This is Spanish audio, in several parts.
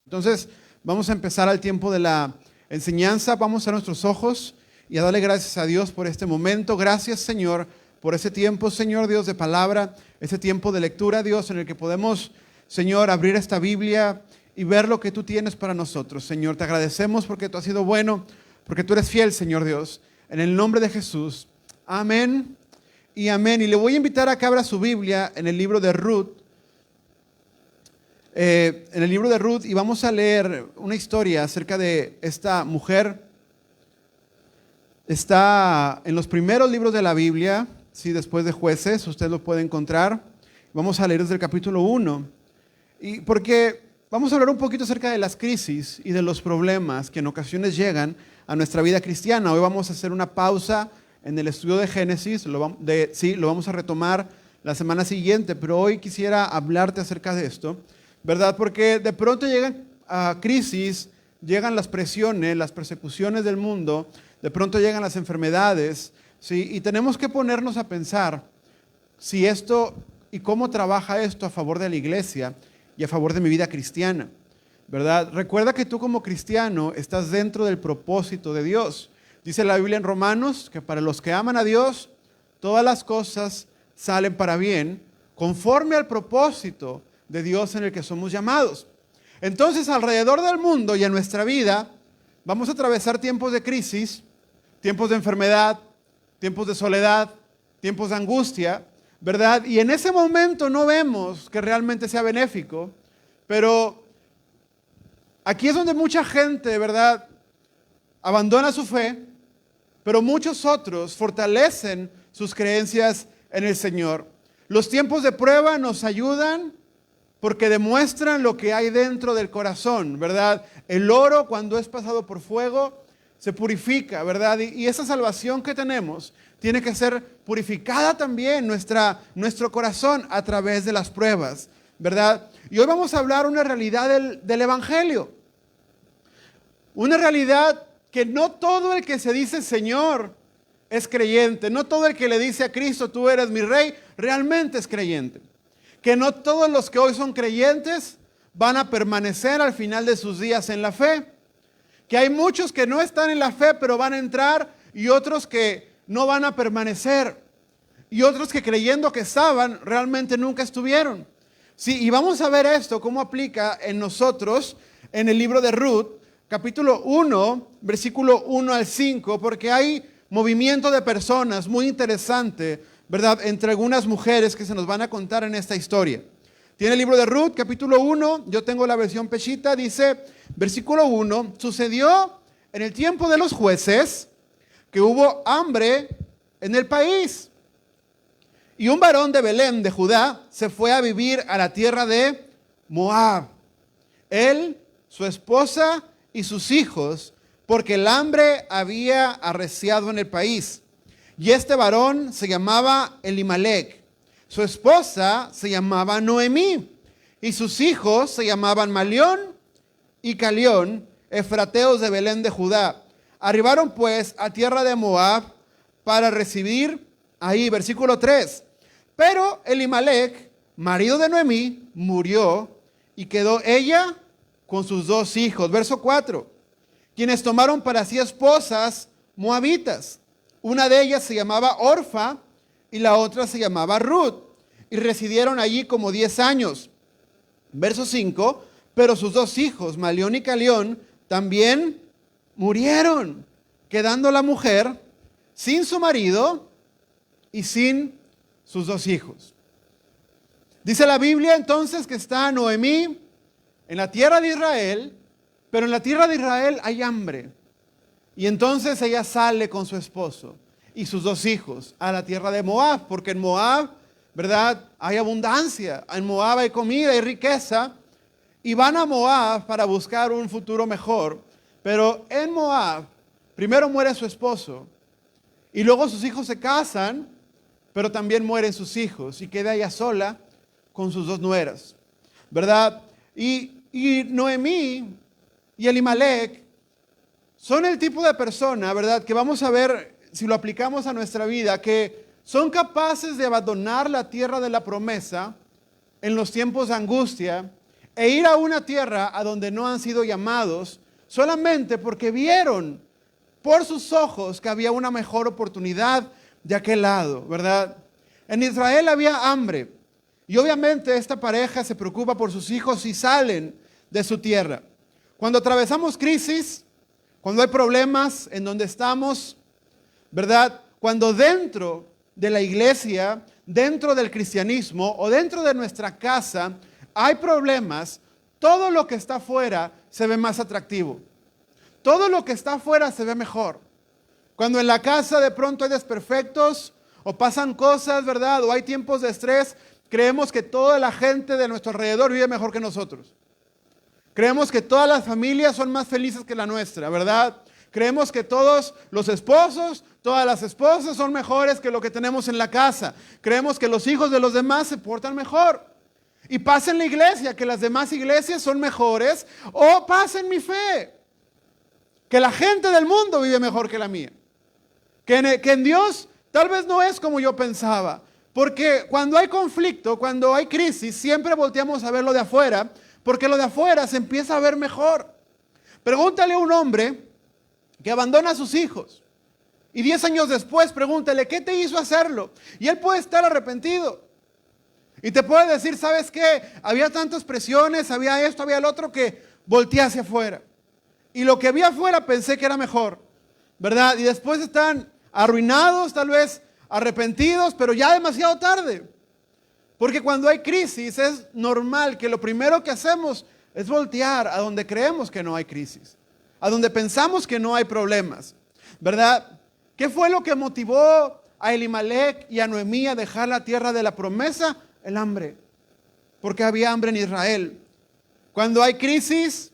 Entonces, vamos a empezar al tiempo de la enseñanza. Vamos a nuestros ojos y a darle gracias a Dios por este momento. Gracias, Señor, por ese tiempo, Señor Dios, de palabra, ese tiempo de lectura, Dios, en el que podemos, Señor, abrir esta Biblia y ver lo que tú tienes para nosotros. Señor, te agradecemos porque tú has sido bueno, porque tú eres fiel, Señor Dios. En el nombre de Jesús. Amén y amén. Y le voy a invitar a que abra su Biblia en el libro de Ruth. Y vamos a leer una historia acerca de esta mujer. Está en los primeros libros de la Biblia, sí, después de Jueces, usted lo puede encontrar. Vamos a leer desde el capítulo 1. Y porque vamos a hablar un poquito acerca de las crisis y de los problemas que en ocasiones llegan a nuestra vida cristiana. Hoy vamos a hacer una pausa en el estudio de Génesis, lo vamos a retomar la semana siguiente, pero hoy quisiera hablarte acerca de esto, ¿verdad? Porque de pronto llegan crisis, llegan las presiones, las persecuciones del mundo, de pronto llegan las enfermedades, ¿sí? Y tenemos que ponernos a pensar si esto y cómo trabaja esto a favor de la iglesia y a favor de mi vida cristiana, ¿verdad? Recuerda que tú como cristiano estás dentro del propósito de Dios. Dice la Biblia en Romanos que para los que aman a Dios, todas las cosas salen para bien, conforme al propósito de Dios en el que somos llamados. Entonces, alrededor del mundo y en nuestra vida, vamos a atravesar tiempos de crisis, tiempos de enfermedad, tiempos de soledad, tiempos de angustia, ¿verdad? Y en ese momento no vemos que realmente sea benéfico, pero aquí es donde mucha gente, ¿verdad?, abandona su fe, pero muchos otros fortalecen sus creencias en el Señor. Los tiempos de prueba nos ayudan porque demuestran lo que hay dentro del corazón, ¿verdad? El oro, cuando es pasado por fuego, se purifica, ¿verdad? Y esa salvación que tenemos tiene que ser purificada también nuestro corazón a través de las pruebas, ¿verdad? Y hoy vamos a hablar una realidad del Evangelio. Una realidad que no todo el que se dice Señor es creyente. No todo el que le dice a Cristo, tú eres mi Rey, realmente es creyente. Que no todos los que hoy son creyentes van a permanecer al final de sus días en la fe. Que hay muchos que no están en la fe, pero van a entrar, y otros que no van a permanecer. Y otros que creyendo que estaban, realmente nunca estuvieron. Sí, y vamos a ver esto, cómo aplica en nosotros, en el libro de Ruth, capítulo 1, versículo 1 al 5, porque hay movimiento de personas muy interesante, ¿verdad?, entre algunas mujeres que se nos van a contar en esta historia. Tiene el libro de Ruth, capítulo 1, yo tengo la versión Peshita, dice, versículo 1, sucedió en el tiempo de los jueces que hubo hambre en el país. Y un varón de Belén, de Judá, se fue a vivir a la tierra de Moab. Él, su esposa y sus hijos, porque el hambre había arreciado en el país. Y este varón se llamaba Elimelech. Su esposa se llamaba Noemí. Y sus hijos se llamaban Malión y Calión, efrateos de Belén de Judá. Arribaron pues a tierra de Moab para recibir ahí, versículo 3. Pero Elimelech, marido de Noemí, murió y quedó ella con sus 2 hijos. Verso 4. Quienes tomaron para sí esposas moabitas. Una de ellas se llamaba Orfa y la otra se llamaba Ruth. Y residieron allí como 10 años. Verso 5. Pero sus 2 hijos, Malión y Calión, también murieron, quedando la mujer sin su marido y sin sus 2 hijos. Dice la Biblia entonces que está Noemí en la tierra de Israel, pero en la tierra de Israel hay hambre. Y entonces ella sale con su esposo y sus 2 hijos a la tierra de Moab, porque en Moab, ¿verdad?, hay abundancia. En Moab hay comida y riqueza. Y van a Moab para buscar un futuro mejor. Pero en Moab, primero muere su esposo. Y luego sus hijos se casan, pero también mueren sus hijos. Y queda ella sola con sus 2 nueras, ¿verdad? Y Noemí y Elimelech son el tipo de persona, ¿verdad?, que vamos a ver si lo aplicamos a nuestra vida, que son capaces de abandonar la tierra de la promesa en los tiempos de angustia, e ir a una tierra a donde no han sido llamados solamente porque vieron por sus ojos que había una mejor oportunidad de aquel lado, ¿verdad? En Israel había hambre y obviamente esta pareja se preocupa por sus hijos y salen de su tierra. Cuando atravesamos crisis, cuando hay problemas en donde estamos, ¿verdad? Cuando dentro de la iglesia, dentro del cristianismo o dentro de nuestra casa hay problemas, todo lo que está afuera se ve más atractivo. Todo lo que está afuera se ve mejor. Cuando en la casa de pronto hay desperfectos o pasan cosas, ¿verdad? O hay tiempos de estrés, creemos que toda la gente de nuestro alrededor vive mejor que nosotros. Creemos que todas las familias son más felices que la nuestra, ¿verdad? Creemos que todos los esposos, todas las esposas son mejores que lo que tenemos en la casa. Creemos que los hijos de los demás se portan mejor. Y pasa en la iglesia que las demás iglesias son mejores, o pasa en mi fe que la gente del mundo vive mejor que la mía. Que en Dios tal vez no es como yo pensaba. Porque cuando hay conflicto, cuando hay crisis, siempre volteamos a ver lo de afuera, porque lo de afuera se empieza a ver mejor. Pregúntale a un hombre que abandona a sus hijos y 10 años después pregúntale, ¿qué te hizo hacerlo? Y él puede estar arrepentido. Y te puede decir, ¿sabes qué? Había tantas presiones, había esto, había el otro, que volteé hacia afuera. Y lo que vi afuera pensé que era mejor, ¿verdad? Y después están arruinados, tal vez arrepentidos, pero ya demasiado tarde. Porque cuando hay crisis es normal que lo primero que hacemos es voltear a donde creemos que no hay crisis, a donde pensamos que no hay problemas, ¿verdad? ¿Qué fue lo que motivó a Elimelech y a Noemí a dejar la tierra de la promesa? El hambre, porque había hambre en Israel. Cuando hay crisis,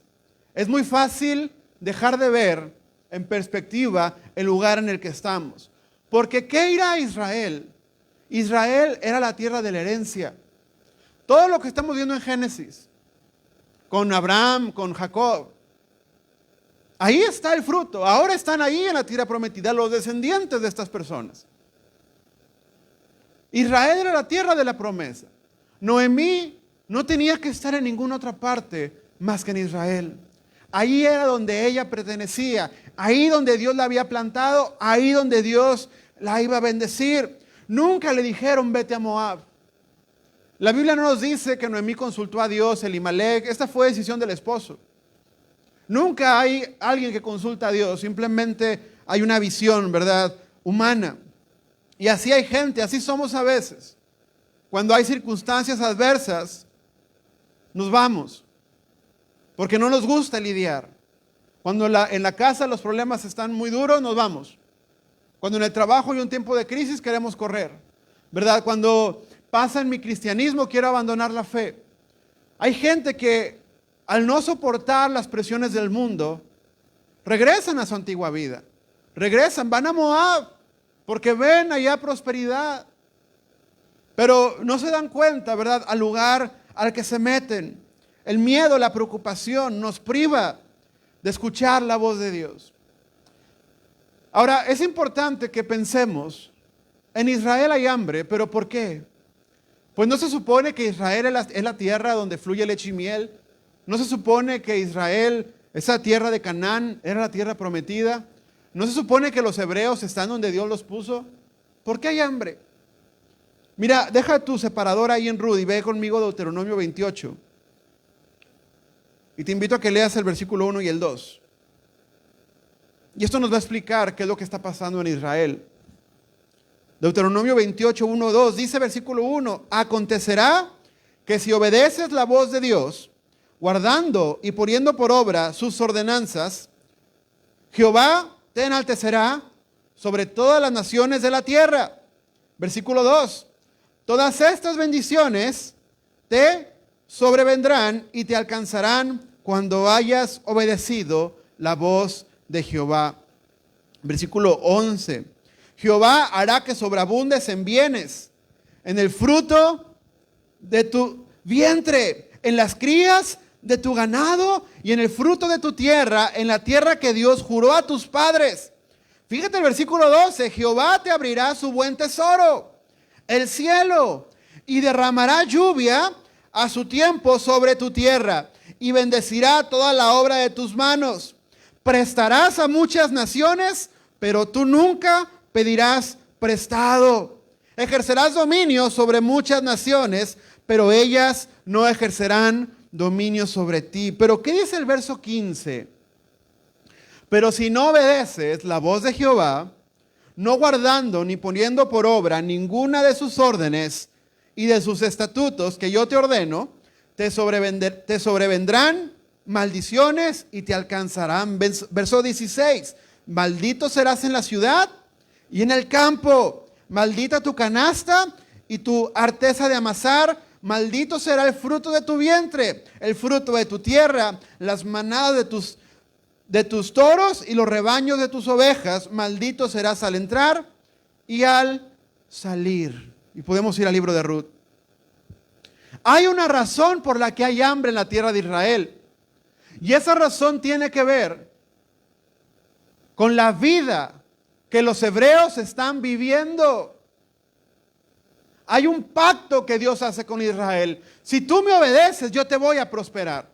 es muy fácil dejar de ver en perspectiva el lugar en el que estamos. Porque ¿qué irá a Israel? Israel era la tierra de la herencia. Todo lo que estamos viendo en Génesis, con Abraham, con Jacob, ahí está el fruto. Ahora están ahí en la tierra prometida los descendientes de estas personas. Israel era la tierra de la promesa. Noemí no tenía que estar en ninguna otra parte más que en Israel. Ahí era donde ella pertenecía, ahí donde Dios la había plantado, ahí donde Dios la iba a bendecir. Nunca le dijeron, vete a Moab. La Biblia no nos dice que Noemí consultó a Dios, Elimelech. Esta fue decisión del esposo. Nunca hay alguien que consulta a Dios, simplemente hay una visión, ¿verdad?, humana. Y así hay gente, así somos a veces. Cuando hay circunstancias adversas, nos vamos, porque no nos gusta lidiar. Cuando en la casa los problemas están muy duros, nos vamos. Cuando en el trabajo hay un tiempo de crisis, queremos correr, ¿verdad? Cuando pasa en mi cristianismo, quiero abandonar la fe. Hay gente que al no soportar las presiones del mundo, regresan a su antigua vida. Regresan, van a Moab, porque ven allá prosperidad. Pero no se dan cuenta, ¿verdad?, al lugar al que se meten. El miedo, la preocupación nos priva de escuchar la voz de Dios. Ahora, es importante que pensemos, en Israel hay hambre, ¿pero por qué? Pues no se supone que Israel es la tierra donde fluye leche y miel. No se supone que Israel, esa tierra de Canaán, era la tierra prometida. ¿No se supone que los hebreos están donde Dios los puso? ¿Por qué hay hambre? Mira, deja tu separador ahí en Rudy y ve conmigo Deuteronomio 28. Y te invito a que leas el versículo 1 y el 2. Y esto nos va a explicar qué es lo que está pasando en Israel. Deuteronomio 28, 1, 2, dice versículo 1, acontecerá que si obedeces la voz de Dios, guardando y poniendo por obra sus ordenanzas, Jehová te enaltecerá sobre todas las naciones de la tierra. Versículo 2. Todas estas bendiciones te sobrevendrán y te alcanzarán cuando hayas obedecido la voz de Jehová. Versículo 11. Jehová hará que sobreabundes en bienes, en el fruto de tu vientre, en las crías de tu ganado y en el fruto de tu tierra, en la tierra que Dios juró a tus padres. Fíjate el versículo 12, Jehová te abrirá su buen tesoro, el cielo, y derramará lluvia a su tiempo sobre tu tierra y bendecirá toda la obra de tus manos. Prestarás a muchas naciones, pero tú nunca pedirás prestado. Ejercerás dominio sobre muchas naciones, pero ellas no ejercerán dominio sobre ti. Pero ¿qué dice el verso 15? Pero si no obedeces la voz de Jehová, no guardando ni poniendo por obra ninguna de sus órdenes y de sus estatutos que yo te ordeno, te sobrevendrán maldiciones y te alcanzarán. Verso 16, maldito serás en la ciudad y en el campo, maldita tu canasta y tu arteza de amasar, maldito será el fruto de tu vientre, el fruto de tu tierra, las manadas de tus toros y los rebaños de tus ovejas, maldito serás al entrar y al salir. Y podemos ir al libro de Ruth. Hay una razón por la que hay hambre en la tierra de Israel. Y esa razón tiene que ver con la vida que los hebreos están viviendo. Hay un pacto que Dios hace con Israel. Si tú me obedeces, yo te voy a prosperar.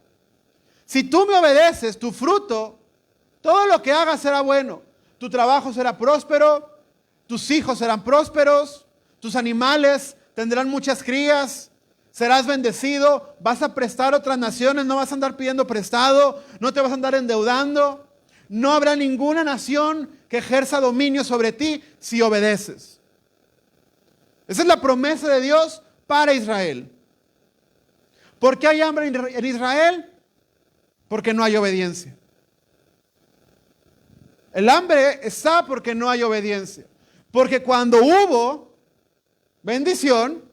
Si tú me obedeces, tu fruto, todo lo que hagas será bueno. Tu trabajo será próspero, tus hijos serán prósperos, tus animales tendrán muchas crías, serás bendecido, vas a prestar a otras naciones, no vas a andar pidiendo prestado, no te vas a andar endeudando. No habrá ninguna nación que ejerza dominio sobre ti si obedeces. Esa es la promesa de Dios para Israel. ¿Por qué hay hambre en Israel? Porque no hay obediencia. El hambre está porque no hay obediencia. Porque cuando hubo bendición,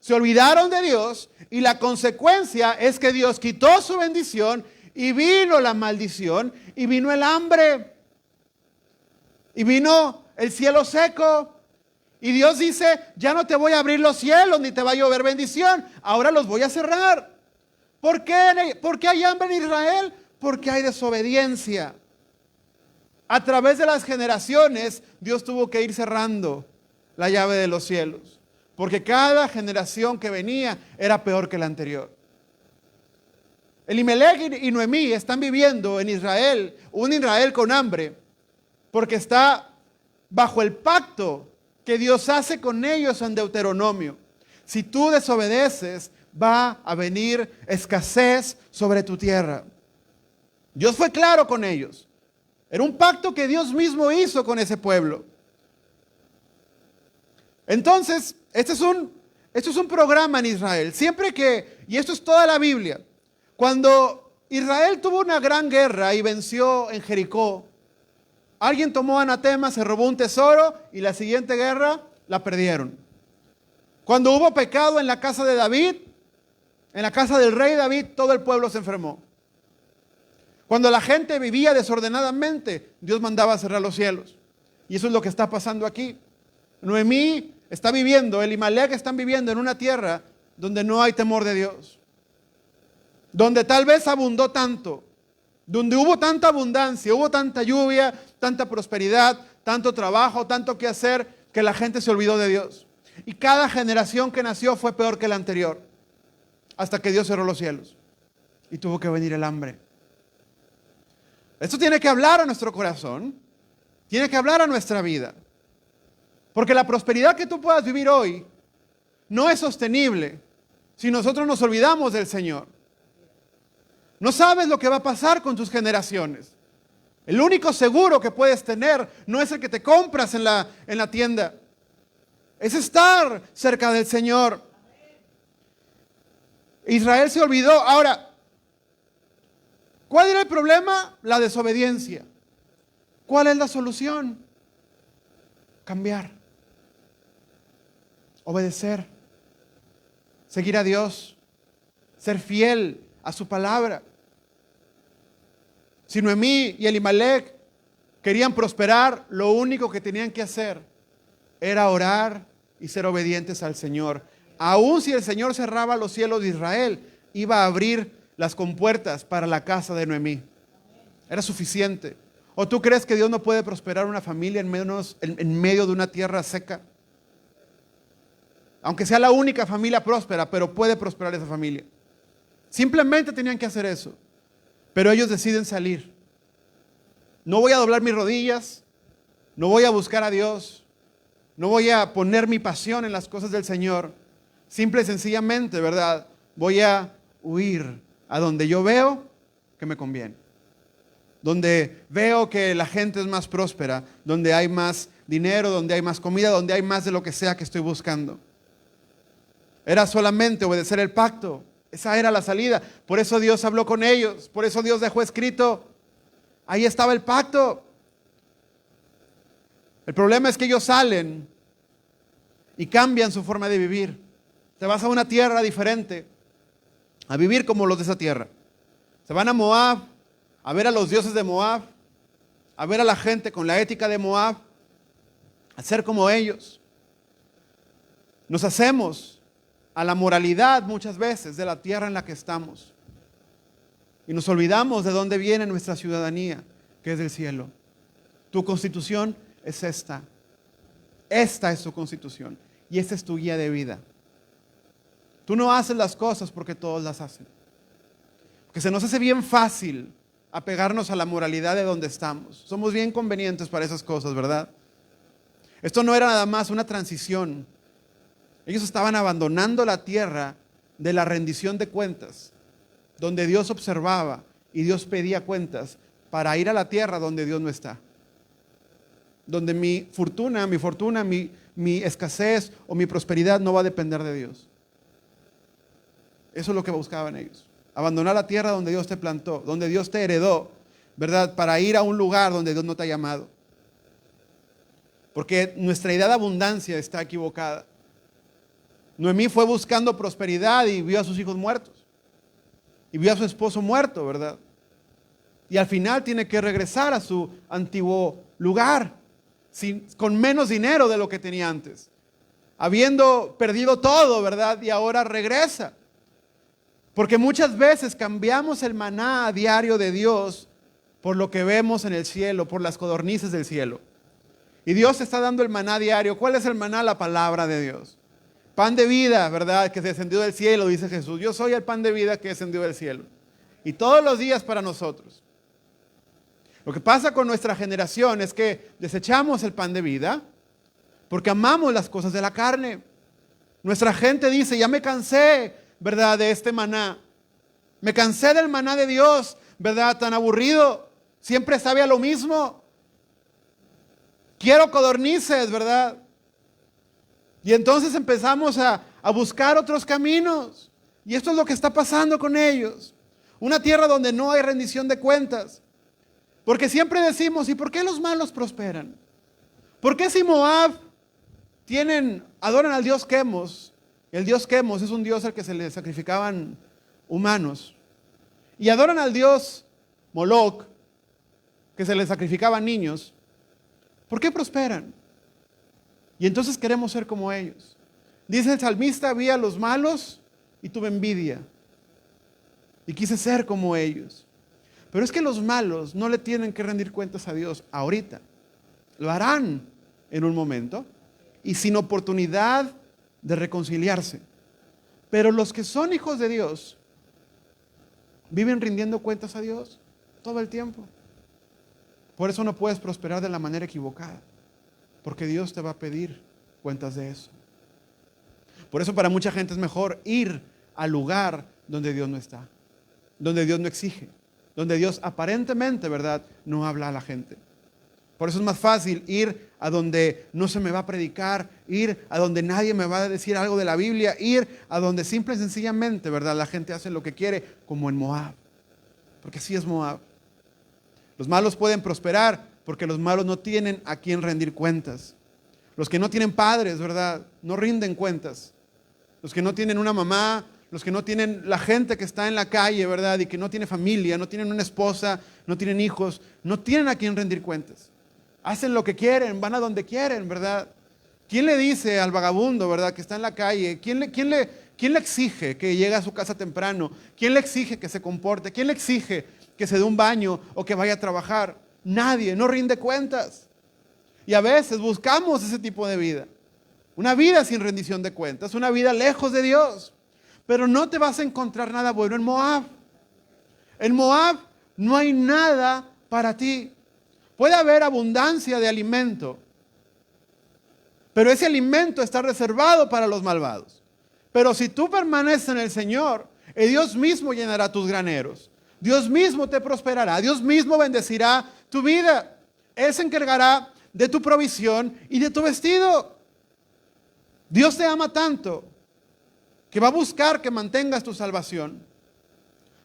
se olvidaron de Dios y la consecuencia es que Dios quitó su bendición y vino la maldición y vino el hambre y vino el cielo seco. Y Dios dice, ya no te voy a abrir los cielos ni te va a llover bendición, ahora los voy a cerrar. ¿Por qué? ¿Por qué hay hambre en Israel? Porque hay desobediencia. A través de las generaciones, Dios tuvo que ir cerrando la llave de los cielos. Porque cada generación que venía era peor que la anterior. Elimelech y Noemí están viviendo en Israel, un Israel con hambre, porque está bajo el pacto que Dios hace con ellos en Deuteronomio. Si tú desobedeces, va a venir escasez sobre tu tierra. Dios fue claro con ellos. Era un pacto que Dios mismo hizo con ese pueblo. Entonces, este es un programa en Israel. Siempre que, y esto es toda la Biblia, cuando Israel tuvo una gran guerra y venció en Jericó, alguien tomó anatema, se robó un tesoro y la siguiente guerra la perdieron. Cuando hubo pecado en la casa de David, en la casa del rey David, todo el pueblo se enfermó. Cuando la gente vivía desordenadamente, Dios mandaba cerrar los cielos. Y eso es lo que está pasando aquí. Noemí está viviendo, Elimelech están viviendo en una tierra donde no hay temor de Dios. Donde tal vez abundó tanto, donde hubo tanta abundancia, hubo tanta lluvia, tanta prosperidad, tanto trabajo, tanto que hacer, que la gente se olvidó de Dios. Y cada generación que nació fue peor que la anterior, hasta que Dios cerró los cielos y tuvo que venir el hambre. Esto tiene que hablar a nuestro corazón, tiene que hablar a nuestra vida. Porque la prosperidad que tú puedas vivir hoy no es sostenible si nosotros nos olvidamos del Señor. No sabes lo que va a pasar con tus generaciones. El único seguro que puedes tener no es el que te compras en la tienda. Es estar cerca del Señor. Israel se olvidó. Ahora, ¿cuál era el problema? La desobediencia. ¿Cuál es la solución? Cambiar. Obedecer. Seguir a Dios. Ser fiel a su palabra. Si Noemí y Elimelech querían prosperar, lo único que tenían que hacer era orar y ser obedientes al Señor. Aun si el Señor cerraba los cielos de Israel, iba a abrir las compuertas para la casa de Noemí. Era suficiente. ¿O tú crees que Dios no puede prosperar una familia en medio de una tierra seca? aunque sea la única familia próspera, pero puede prosperar esa familia. Simplemente tenían que hacer eso, pero ellos deciden salir. No voy a doblar mis rodillas, no voy a buscar a Dios, no voy a poner mi pasión en las cosas del Señor. Simple y sencillamente, ¿verdad? Voy a huir a donde yo veo que me conviene. Donde veo que la gente es más próspera, donde hay más dinero, donde hay más comida, donde hay más de lo que sea que estoy buscando. Era solamente obedecer el pacto. Esa era la salida. Por eso Dios habló con ellos. Por eso Dios dejó escrito. Ahí estaba el pacto. El problema es que ellos salen y cambian su forma de vivir. Te vas a una tierra diferente, a vivir como los de esa tierra. Se van a Moab, a ver a los dioses de Moab, a ver a la gente con la ética de Moab, a ser como ellos. Nos hacemos a la moralidad muchas veces de la tierra en la que estamos. Y nos olvidamos de dónde viene nuestra ciudadanía, que es del cielo. Tu constitución es esta. Esta es tu constitución. Y esta es tu guía de vida. Tú no haces las cosas porque todos las hacen. Porque se nos hace bien fácil apegarnos a la moralidad de donde estamos. Somos bien convenientes para esas cosas, ¿verdad? Esto no era nada más una transición. Ellos estaban abandonando la tierra de la rendición de cuentas, donde Dios observaba y Dios pedía cuentas, para ir a la tierra donde Dios no está. Donde mi fortuna, mi escasez o mi prosperidad no va a depender de Dios. Eso es lo que buscaban ellos. Abandonar la tierra donde Dios te plantó, donde Dios te heredó, ¿verdad? Para ir a un lugar donde Dios no te ha llamado. Porque nuestra idea de abundancia está equivocada. Noemí fue buscando prosperidad y vio a sus hijos muertos. Y vio a su esposo muerto, ¿verdad? Y al final tiene que regresar a su antiguo lugar, con menos dinero de lo que tenía antes. Habiendo perdido todo, ¿verdad? Y ahora regresa. Porque muchas veces cambiamos el maná a diario de Dios por lo que vemos en el cielo, por las codornices del cielo. Y Dios está dando el maná diario. ¿Cuál es el maná? La palabra de Dios. Pan de vida, ¿verdad? Que descendió del cielo, dice Jesús. Yo soy el pan de vida que descendió del cielo. Y todos los días para nosotros. Lo que pasa con nuestra generación es que desechamos el pan de vida porque amamos las cosas de la carne. Nuestra gente dice, ya me cansé, ¿verdad? De este maná. Me cansé del maná de Dios, ¿verdad? Tan aburrido. Siempre sabe a lo mismo. Quiero codornices, ¿verdad? Y entonces empezamos a buscar otros caminos. Y esto es lo que está pasando con ellos. Una tierra donde no hay rendición de cuentas. Porque siempre decimos, ¿y por qué los malos prosperan? ¿Por qué si Moab adoran al dios Quemos? El dios Quemos es un dios al que se le sacrificaban humanos. Y adoran al dios Moloc, que se le sacrificaban niños. ¿Por qué prosperan? Y entonces queremos ser como ellos. Dice el salmista, vi a los malos y tuve envidia. Y quise ser como ellos. Pero es que los malos no le tienen que rendir cuentas a Dios ahorita. Lo harán en un momento y sin oportunidad de reconciliarse. Pero los que son hijos de Dios viven rindiendo cuentas a Dios todo el tiempo. Por eso no puedes prosperar de la manera equivocada, porque Dios te va a pedir cuentas de eso. Por eso para mucha gente es mejor ir al lugar donde Dios no está, donde Dios no exige, donde Dios aparentemente, ¿verdad?, no habla a la gente. Por eso es más fácil ir a donde no se me va a predicar, ir a donde nadie me va a decir algo de la Biblia, ir a donde simple y sencillamente, ¿verdad?, la gente hace lo que quiere, como en Moab. Porque así es Moab. Los malos pueden prosperar porque los malos no tienen a quien rendir cuentas. Los que no tienen padres, ¿verdad?, no rinden cuentas. Los que no tienen una mamá, los que no tienen la gente que está en la calle, ¿verdad?, y que no tiene familia, no tienen una esposa, no tienen hijos, no tienen a quien rendir cuentas. Hacen lo que quieren, van a donde quieren, ¿verdad? ¿Quién le dice al vagabundo, ¿verdad?, que está en la calle? ¿Quién le exige que llegue a su casa temprano? ¿Quién le exige que se comporte? ¿Quién le exige que se dé un baño o que vaya a trabajar? Nadie, no rinde cuentas. Y a veces buscamos ese tipo de vida. una vida sin rendición de cuentas, una vida lejos de Dios. Pero no te vas a encontrar nada bueno en Moab. En Moab no hay nada para ti. Puede haber abundancia de alimento, pero ese alimento está reservado para los malvados. Pero si tú permaneces en el Señor, Dios mismo llenará tus graneros. Dios mismo te prosperará. Dios mismo bendecirá tu vida. Él se encargará de tu provisión y de tu vestido. Dios te ama tanto que va a buscar que mantengas tu salvación.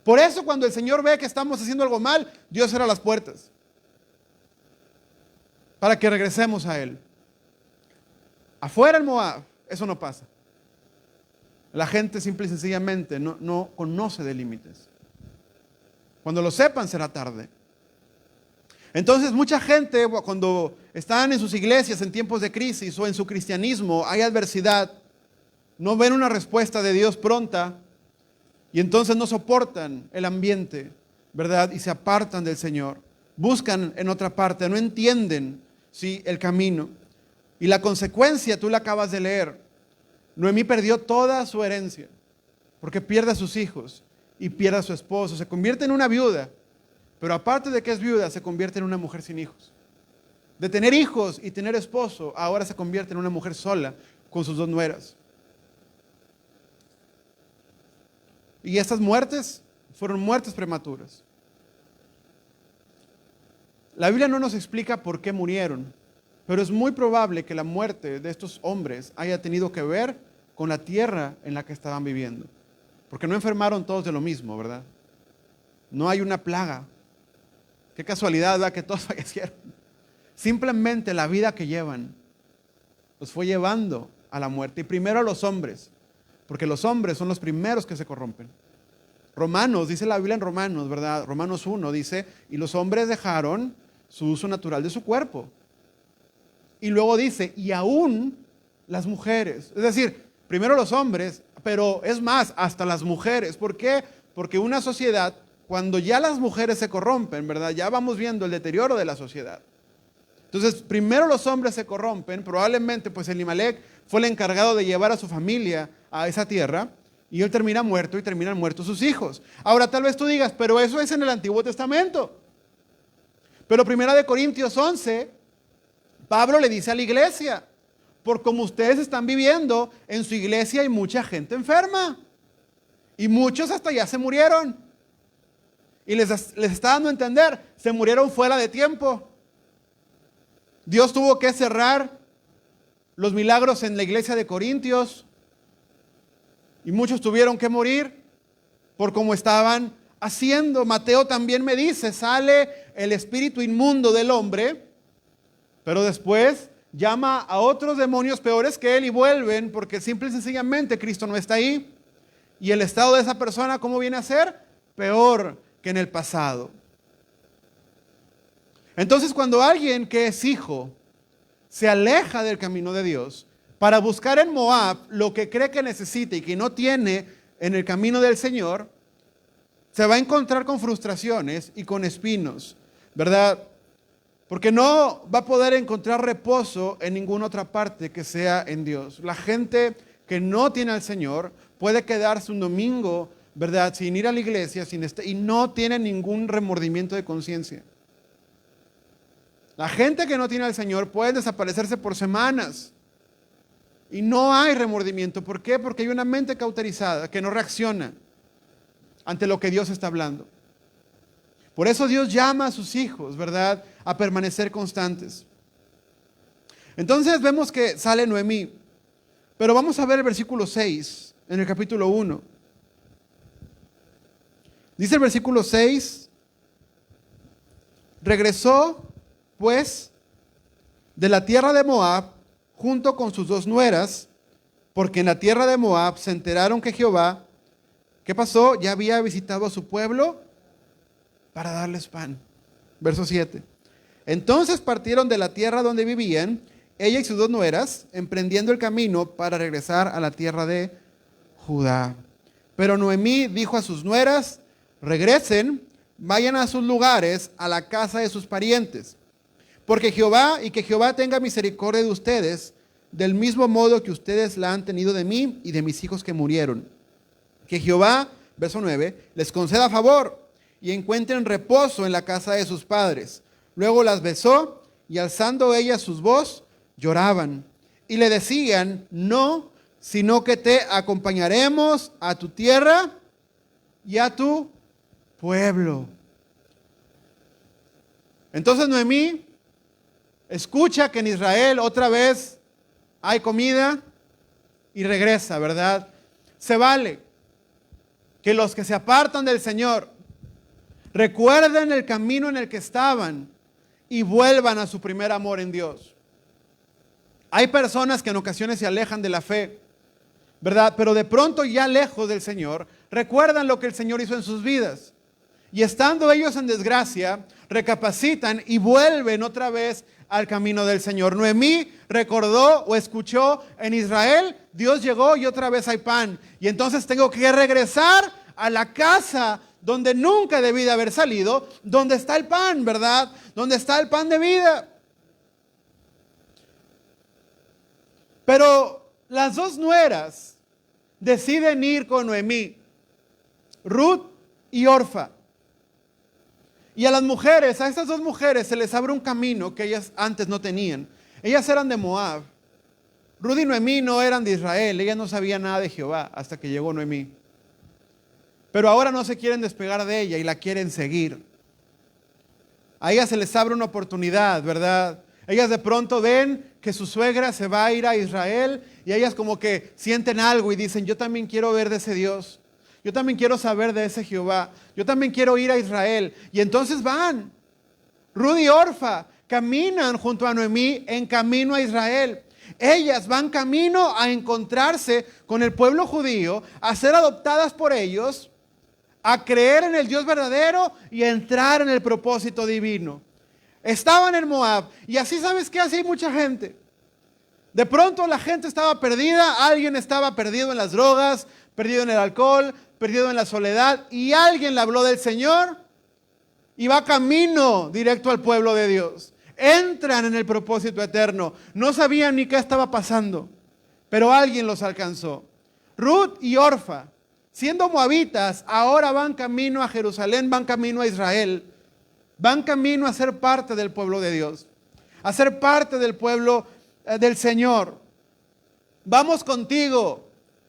Por eso cuando el Señor ve que estamos haciendo algo mal, Dios cierra las puertas para que regresemos a Él. Afuera en Moab, eso no pasa. La gente simple y sencillamente no conoce de límites. Cuando lo sepan será tarde. Entonces mucha gente cuando están en sus iglesias en tiempos de crisis o en su cristianismo hay adversidad, no ven una respuesta de Dios pronta y entonces no soportan el ambiente, ¿verdad? Y se apartan del Señor. Buscan en otra parte, no entienden el camino. Y la consecuencia tú la acabas de leer. Noemí perdió toda su herencia porque pierde a sus hijos y pierde a su esposo. Se convierte en una viuda. Pero aparte de que es viuda, se convierte en una mujer sin hijos. De tener hijos y tener esposo, ahora se convierte en una mujer sola con sus 2 nueras. Y estas muertes fueron muertes prematuras. La Biblia no nos explica por qué murieron, pero es muy probable que la muerte de estos hombres haya tenido que ver con la tierra en la que estaban viviendo. Porque no enfermaron todos de lo mismo, ¿verdad? No hay una plaga. Qué casualidad, ¿verdad? Que todos fallecieron. Simplemente la vida que llevan los fue llevando a la muerte. Y primero a los hombres, porque los hombres son los primeros que se corrompen. Romanos, dice la Biblia en Romanos, ¿verdad? Romanos 1 dice, y los hombres dejaron su uso natural de su cuerpo. Y luego dice, y aún las mujeres. Es decir, primero los hombres, pero es más, hasta las mujeres. ¿Por qué? Porque una sociedad, cuando ya las mujeres se corrompen, ¿verdad? Ya vamos viendo el deterioro de la sociedad. Entonces, primero los hombres se corrompen, probablemente pues Elimelec fue el encargado de llevar a su familia a esa tierra, y él termina muerto y terminan muertos sus hijos. Ahora tal vez tú digas, pero eso es en el Antiguo Testamento. Pero 1 Corintios 11, Pablo le dice a la iglesia, por como ustedes están viviendo, en su iglesia hay mucha gente enferma. Y muchos hasta ya se murieron. Y les está dando a entender, se murieron fuera de tiempo. Dios tuvo que cerrar los milagros en la iglesia de Corintios. Y muchos tuvieron que morir por cómo estaban haciendo. Mateo también me dice, sale el espíritu inmundo del hombre, pero después llama a otros demonios peores que él y vuelven porque simple y sencillamente Cristo no está ahí. Y el estado de esa persona, ¿cómo viene a ser? Peor que en el pasado. Entonces, cuando alguien que es hijo se aleja del camino de Dios para buscar en Moab lo que cree que necesita y que no tiene en el camino del Señor, se va a encontrar con frustraciones y con espinos, ¿verdad? Porque no va a poder encontrar reposo en ninguna otra parte que sea en Dios. La gente que no tiene al Señor puede quedarse un domingo, ¿verdad?, sin ir a la iglesia y no tiene ningún remordimiento de conciencia. La gente que no tiene al Señor puede desaparecerse por semanas y no hay remordimiento. ¿Por qué? Porque hay una mente cauterizada que no reacciona ante lo que Dios está hablando. Por eso Dios llama a sus hijos, ¿verdad?, a permanecer constantes. Entonces vemos que sale Noemí, pero vamos a ver el versículo 6 en el capítulo 1. Dice el versículo 6, regresó pues de la tierra de Moab junto con sus 2 nueras, porque en la tierra de Moab se enteraron que Jehová, ¿qué pasó? Ya había visitado a su pueblo para darles pan. Verso 7. Entonces partieron de la tierra donde vivían, ella y sus 2 nueras, emprendiendo el camino para regresar a la tierra de Judá. Pero Noemí dijo a sus nueras, regresen, vayan a sus lugares, a la casa de sus parientes. Porque Jehová, y que Jehová tenga misericordia de ustedes, del mismo modo que ustedes la han tenido de mí y de mis hijos que murieron. Que Jehová, verso 9, les conceda favor y encuentren reposo en la casa de sus padres. Luego las besó y alzando ellas sus voz, lloraban. Y le decían, no, sino que te acompañaremos a tu tierra y a tu pueblo. Entonces Noemí escucha que en Israel otra vez hay comida y regresa, ¿verdad? Se vale que los que se apartan del Señor recuerden el camino en el que estaban y vuelvan a su primer amor en Dios. Hay personas que en ocasiones se alejan de la fe, ¿verdad? Pero de pronto ya lejos del Señor, recuerdan lo que el Señor hizo en sus vidas. Y estando ellos en desgracia, recapacitan y vuelven otra vez al camino del Señor. Noemí recordó o escuchó en Israel, Dios llegó y otra vez hay pan. Y entonces tengo que regresar a la casa donde nunca debí de haber salido, donde está el pan, ¿verdad? Donde está el pan de vida. Pero las dos nueras deciden ir con Noemí, Ruth y Orfa. Y a las mujeres, a estas dos mujeres se les abre un camino que ellas antes no tenían. Ellas eran de Moab. Ruth y Noemí no eran de Israel, ellas no sabían nada de Jehová hasta que llegó Noemí. Pero ahora no se quieren despegar de ella y la quieren seguir. A ellas se les abre una oportunidad, ¿verdad? Ellas de pronto ven que su suegra se va a ir a Israel y ellas como que sienten algo y dicen, yo también quiero ver de ese Dios. Yo también quiero saber de ese Jehová. Yo también quiero ir a Israel. Y entonces van. Ruth y Orfa caminan junto a Noemí en camino a Israel. Ellas van camino a encontrarse con el pueblo judío, a ser adoptadas por ellos, a creer en el Dios verdadero y a entrar en el propósito divino. Estaban en Moab y así, ¿sabes qué? Así hay mucha gente. De pronto la gente estaba perdida, alguien estaba perdido en las drogas, perdido en el alcohol, perdido en la soledad y alguien le habló del Señor y va camino directo al pueblo de Dios. Entran en el propósito eterno. No sabían ni qué estaba pasando, pero alguien los alcanzó. Ruth y Orfa, siendo moabitas, ahora van camino a Jerusalén, van camino a Israel. Van camino a ser parte del pueblo de Dios, a ser parte del pueblo del Señor. Vamos contigo,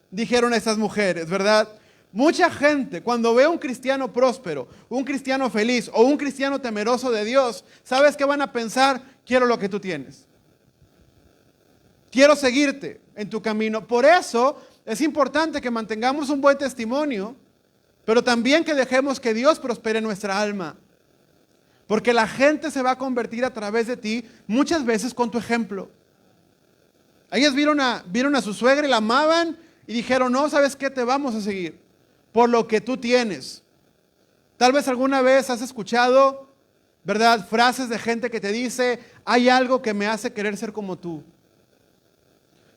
dijeron estas mujeres, ¿verdad? Mucha gente cuando ve a un cristiano próspero, un cristiano feliz o un cristiano temeroso de Dios, ¿sabes qué van a pensar? Quiero lo que tú tienes. Quiero seguirte en tu camino. Por eso es importante que mantengamos un buen testimonio, pero también que dejemos que Dios prospere nuestra alma. Porque la gente se va a convertir a través de ti, muchas veces con tu ejemplo. Ellas vieron a su suegra y la amaban y dijeron, no, ¿sabes qué? Te vamos a seguir por lo que tú tienes. Tal vez alguna vez has escuchado, ¿verdad? Frases de gente que te dice, hay algo que me hace querer ser como tú.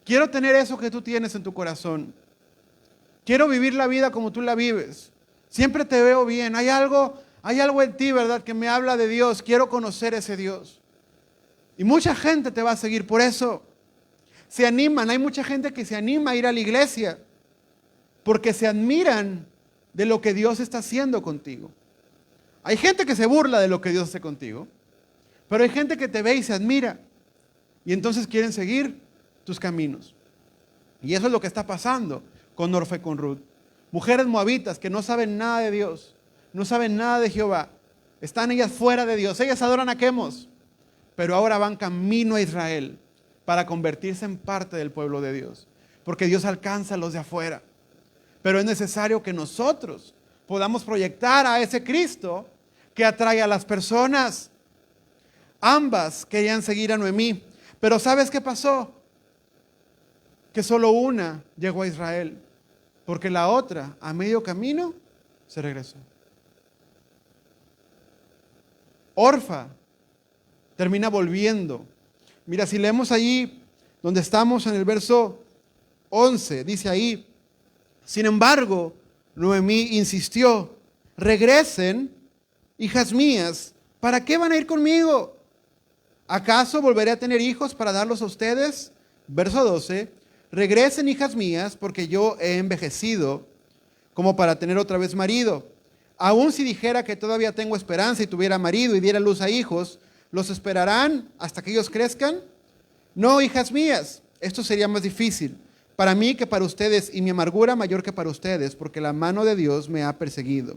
Quiero tener eso que tú tienes en tu corazón. Quiero vivir la vida como tú la vives. Siempre te veo bien. Hay algo en ti, ¿verdad? Que me habla de Dios. Quiero conocer ese Dios. Y mucha gente te va a seguir. Por eso se animan. Hay mucha gente que se anima a ir a la iglesia porque se admiran de lo que Dios está haciendo contigo. Hay gente que se burla de lo que Dios hace contigo, pero hay gente que te ve y se admira. Y entonces quieren seguir tus caminos. Y eso es lo que está pasando con Orfa y con Ruth. Mujeres moabitas que no saben nada de Dios. No saben nada de Jehová. Están ellas fuera de Dios. Ellas adoran a Quemos. Pero ahora van camino a Israel para convertirse en parte del pueblo de Dios. Porque Dios alcanza a los de afuera. Pero es necesario que nosotros podamos proyectar a ese Cristo que atrae a las personas. Ambas querían seguir a Noemí. Pero ¿sabes qué pasó? Que solo una llegó a Israel. Porque la otra, a medio camino, se regresó. Orfa termina volviendo. Mira, si leemos allí donde estamos en el verso 11, dice ahí, sin embargo, Noemí insistió, regresen, hijas mías, ¿para qué van a ir conmigo? ¿Acaso volveré a tener hijos para darlos a ustedes? Verso 12, regresen, hijas mías, porque yo he envejecido como para tener otra vez marido. Aun si dijera que todavía tengo esperanza y tuviera marido y diera luz a hijos, ¿los esperarán hasta que ellos crezcan? No, hijas mías, esto sería más difícil para mí que para ustedes, y mi amargura mayor que para ustedes, porque la mano de Dios me ha perseguido.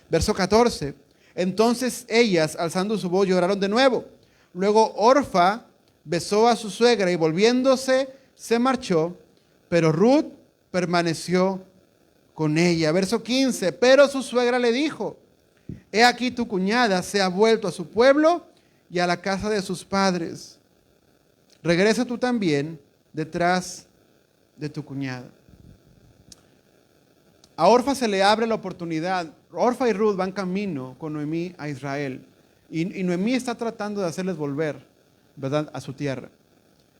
Verso 14, entonces ellas, alzando su voz, lloraron de nuevo. Luego Orfa besó a su suegra y volviéndose se marchó, pero Ruth permaneció con ella. Verso 15, pero su suegra le dijo, he aquí tu cuñada se ha vuelto a su pueblo y a la casa de sus padres. Regresa tú también detrás de tu cuñada. A Orfa se le abre la oportunidad. Orfa y Ruth van camino con Noemí a Israel. Y Noemí está tratando de hacerles volver, ¿verdad?, a su tierra.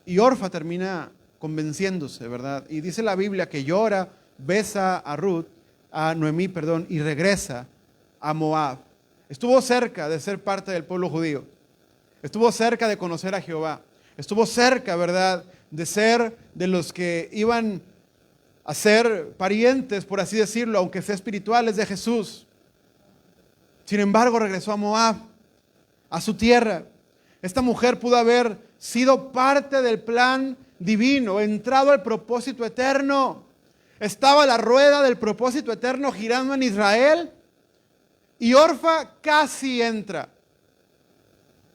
Y Orfa termina convenciéndose, ¿verdad? Y dice la Biblia que llora, besa a Noemí, y regresa a Moab. Estuvo cerca de ser parte del pueblo judío. Estuvo cerca de conocer a Jehová. Estuvo cerca, ¿verdad?, de ser de los que iban a ser parientes, por así decirlo, aunque sea espirituales, de Jesús. Sin embargo, regresó a Moab, a su tierra. Esta mujer pudo haber sido parte del plan divino, entrado al propósito eterno. Estaba la rueda del propósito eterno girando en Israel y Orfa casi entra,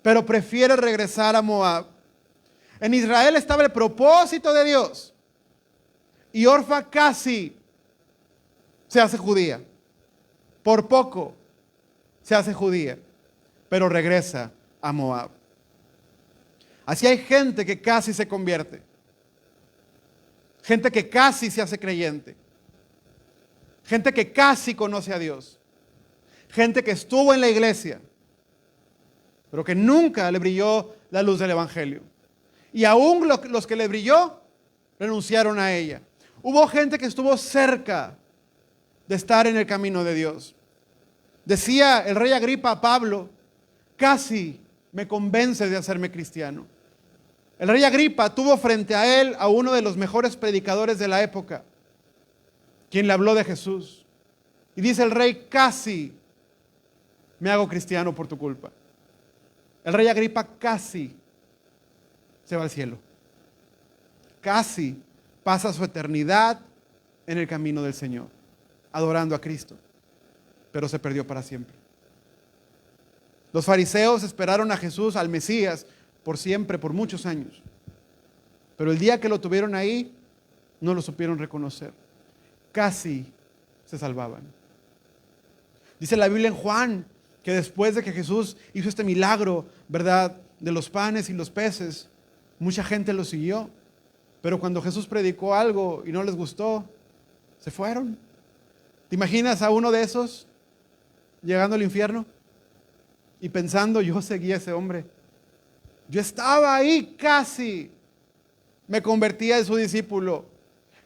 pero prefiere regresar a Moab. En Israel estaba el propósito de Dios y Orfa casi se hace judía. Por poco se hace judía, pero regresa a Moab. Así hay gente que casi se convierte. Gente que casi se hace creyente. Gente que casi conoce a Dios. Gente que estuvo en la iglesia, pero que nunca le brilló la luz del evangelio. Y aún los que le brilló, renunciaron a ella. Hubo gente que estuvo cerca de estar en el camino de Dios. Decía el rey Agripa a Pablo, casi me convence de hacerme cristiano. El rey Agripa tuvo frente a él a uno de los mejores predicadores de la época, quien le habló de Jesús. Y dice el rey, casi me hago cristiano por tu culpa. El rey Agripa casi se va al cielo. Casi pasa su eternidad en el camino del Señor, adorando a Cristo, pero se perdió para siempre. Los fariseos esperaron a Jesús, al Mesías, por siempre, por muchos años. Pero el día que lo tuvieron ahí, no lo supieron reconocer. Casi se salvaban. Dice la Biblia en Juan, que después de que Jesús hizo este milagro, ¿verdad?, de los panes y los peces, mucha gente lo siguió. Pero cuando Jesús predicó algo y no les gustó, se fueron. ¿Te imaginas a uno de esos llegando al infierno y pensando, yo seguí a ese hombre? Yo estaba ahí, casi me convertía en su discípulo.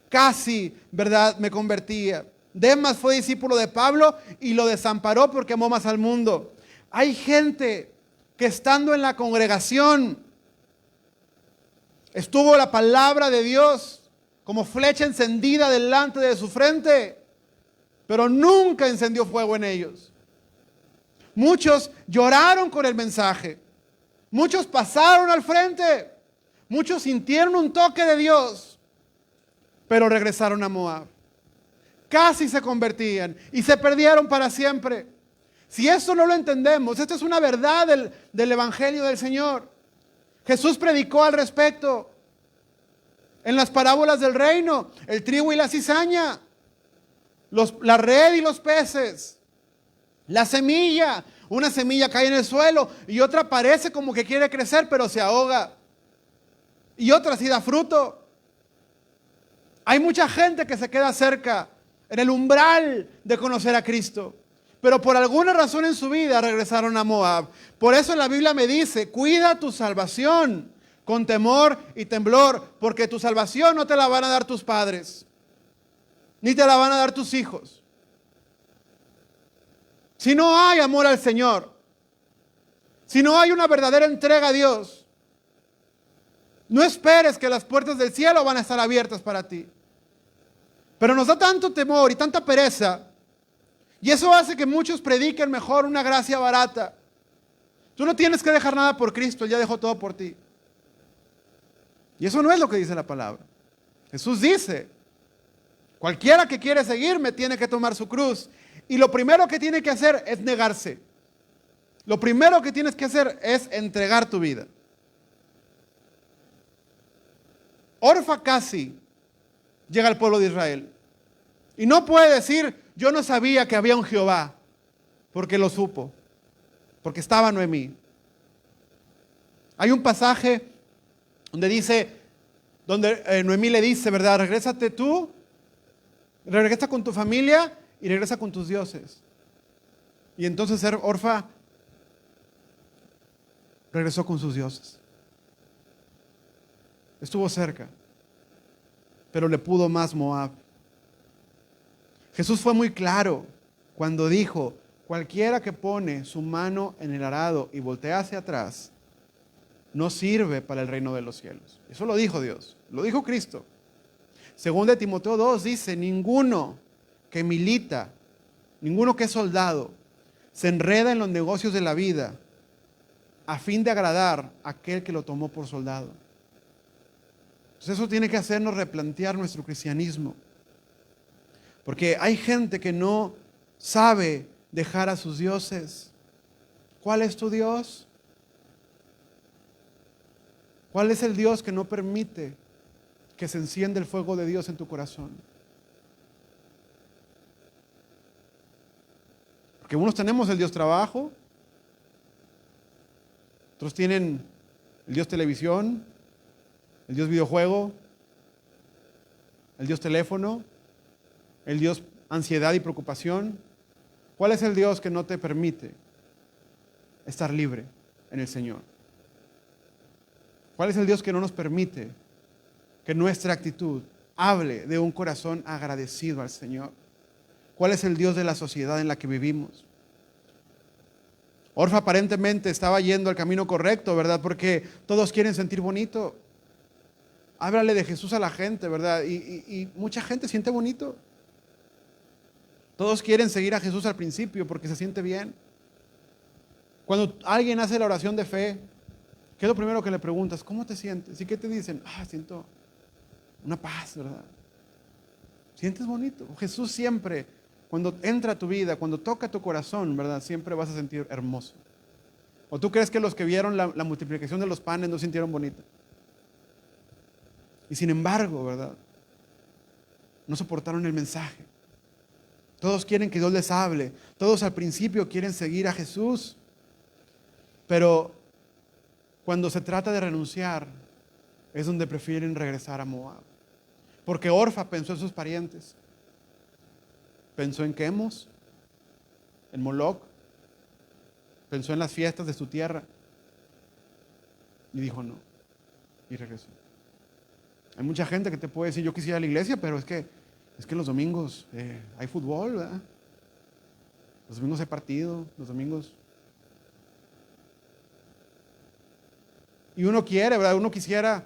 Casi, ¿verdad?, me convertía. Demas fue discípulo de Pablo y lo desamparó porque amó más al mundo. Hay gente que estando en la congregación estuvo la palabra de Dios como flecha encendida delante de su frente, pero nunca encendió fuego en ellos. Muchos lloraron con el mensaje. Muchos pasaron al frente. Muchos sintieron un toque de Dios, pero regresaron a Moab. Casi se convertían y se perdieron para siempre. Si eso no lo entendemos, esta es una verdad del Evangelio del Señor. Jesús predicó al respecto en las parábolas del reino, el trigo y la cizaña, la red y los peces, la semilla. Una semilla cae en el suelo y otra parece como que quiere crecer, pero se ahoga. Y otra sí da fruto. Hay mucha gente que se queda cerca, en el umbral de conocer a Cristo, pero por alguna razón en su vida regresaron a Moab. Por eso la Biblia me dice, cuida tu salvación con temor y temblor, porque tu salvación no te la van a dar tus padres, ni te la van a dar tus hijos. Si no hay amor al Señor, si no hay una verdadera entrega a Dios, No esperes que las puertas del cielo van a estar abiertas para ti. Pero nos da tanto temor y tanta pereza, y eso hace que muchos prediquen mejor una gracia barata. Tú no tienes que dejar nada por Cristo, Él ya dejó todo por ti. Y eso no es lo que dice la palabra. Jesús dice, cualquiera que quiere seguirme tiene que tomar su cruz. Y lo primero que tiene que hacer es negarse. Lo primero que tienes que hacer es entregar tu vida. Orfa casi llega al pueblo de Israel. Y no puede decir, yo no sabía que había un Jehová, porque lo supo, porque estaba Noemí. Hay un pasaje donde dice, donde Noemí le dice, ¿verdad? Regrésate tú, regresa con tu familia y regresa con tus dioses. Y entonces Orfa regresó con sus dioses. Estuvo cerca, pero le pudo más Moab. Jesús fue muy claro cuando dijo, cualquiera que pone su mano en el arado y voltea hacia atrás, no sirve para el reino de los cielos. Eso lo dijo Dios, lo dijo Cristo. Según de Timoteo 2 dice, ninguno que milita, ninguno que es soldado, se enreda en los negocios de la vida a fin de agradar a aquel que lo tomó por soldado. Entonces eso tiene que hacernos replantear nuestro cristianismo. Porque hay gente que no sabe dejar a sus dioses. ¿Cuál es tu Dios? ¿Cuál es el Dios que no permite que se encienda el fuego de Dios en tu corazón? Porque unos tenemos el Dios trabajo, otros tienen el Dios televisión, el Dios videojuego, el Dios teléfono, el Dios ansiedad y preocupación. ¿Cuál es el Dios que no te permite estar libre en el Señor? ¿Cuál es el Dios que no nos permite que nuestra actitud hable de un corazón agradecido al Señor? ¿Cuál es el Dios de la sociedad en la que vivimos? Orfa aparentemente estaba yendo al camino correcto, ¿verdad? Porque todos quieren sentir bonito. Háblale de Jesús a la gente, ¿verdad? Y mucha gente siente bonito. Todos quieren seguir a Jesús al principio porque se siente bien. Cuando alguien hace la oración de fe, ¿qué es lo primero que le preguntas? ¿Cómo te sientes? ¿Y qué te dicen? Siento una paz, ¿verdad? ¿Sientes bonito? Jesús siempre, cuando entra a tu vida, cuando toca tu corazón, ¿verdad? Siempre vas a sentir hermoso. ¿O tú crees que los que vieron la multiplicación de los panes no sintieron bonito? Y sin embargo, ¿verdad? No soportaron el mensaje. Todos quieren que Dios les hable. Todos al principio quieren seguir a Jesús. Pero cuando se trata de renunciar, es donde prefieren regresar a Moab. Porque Orfa pensó en sus parientes. Pensó en Quemos, en Moloc. Pensó en las fiestas de su tierra. Y dijo no. Y regresó. Hay mucha gente que te puede decir, yo quisiera ir a la iglesia, pero es que los domingos hay fútbol, ¿verdad? Los domingos hay partido, los domingos. Y uno quiere, ¿verdad? Uno quisiera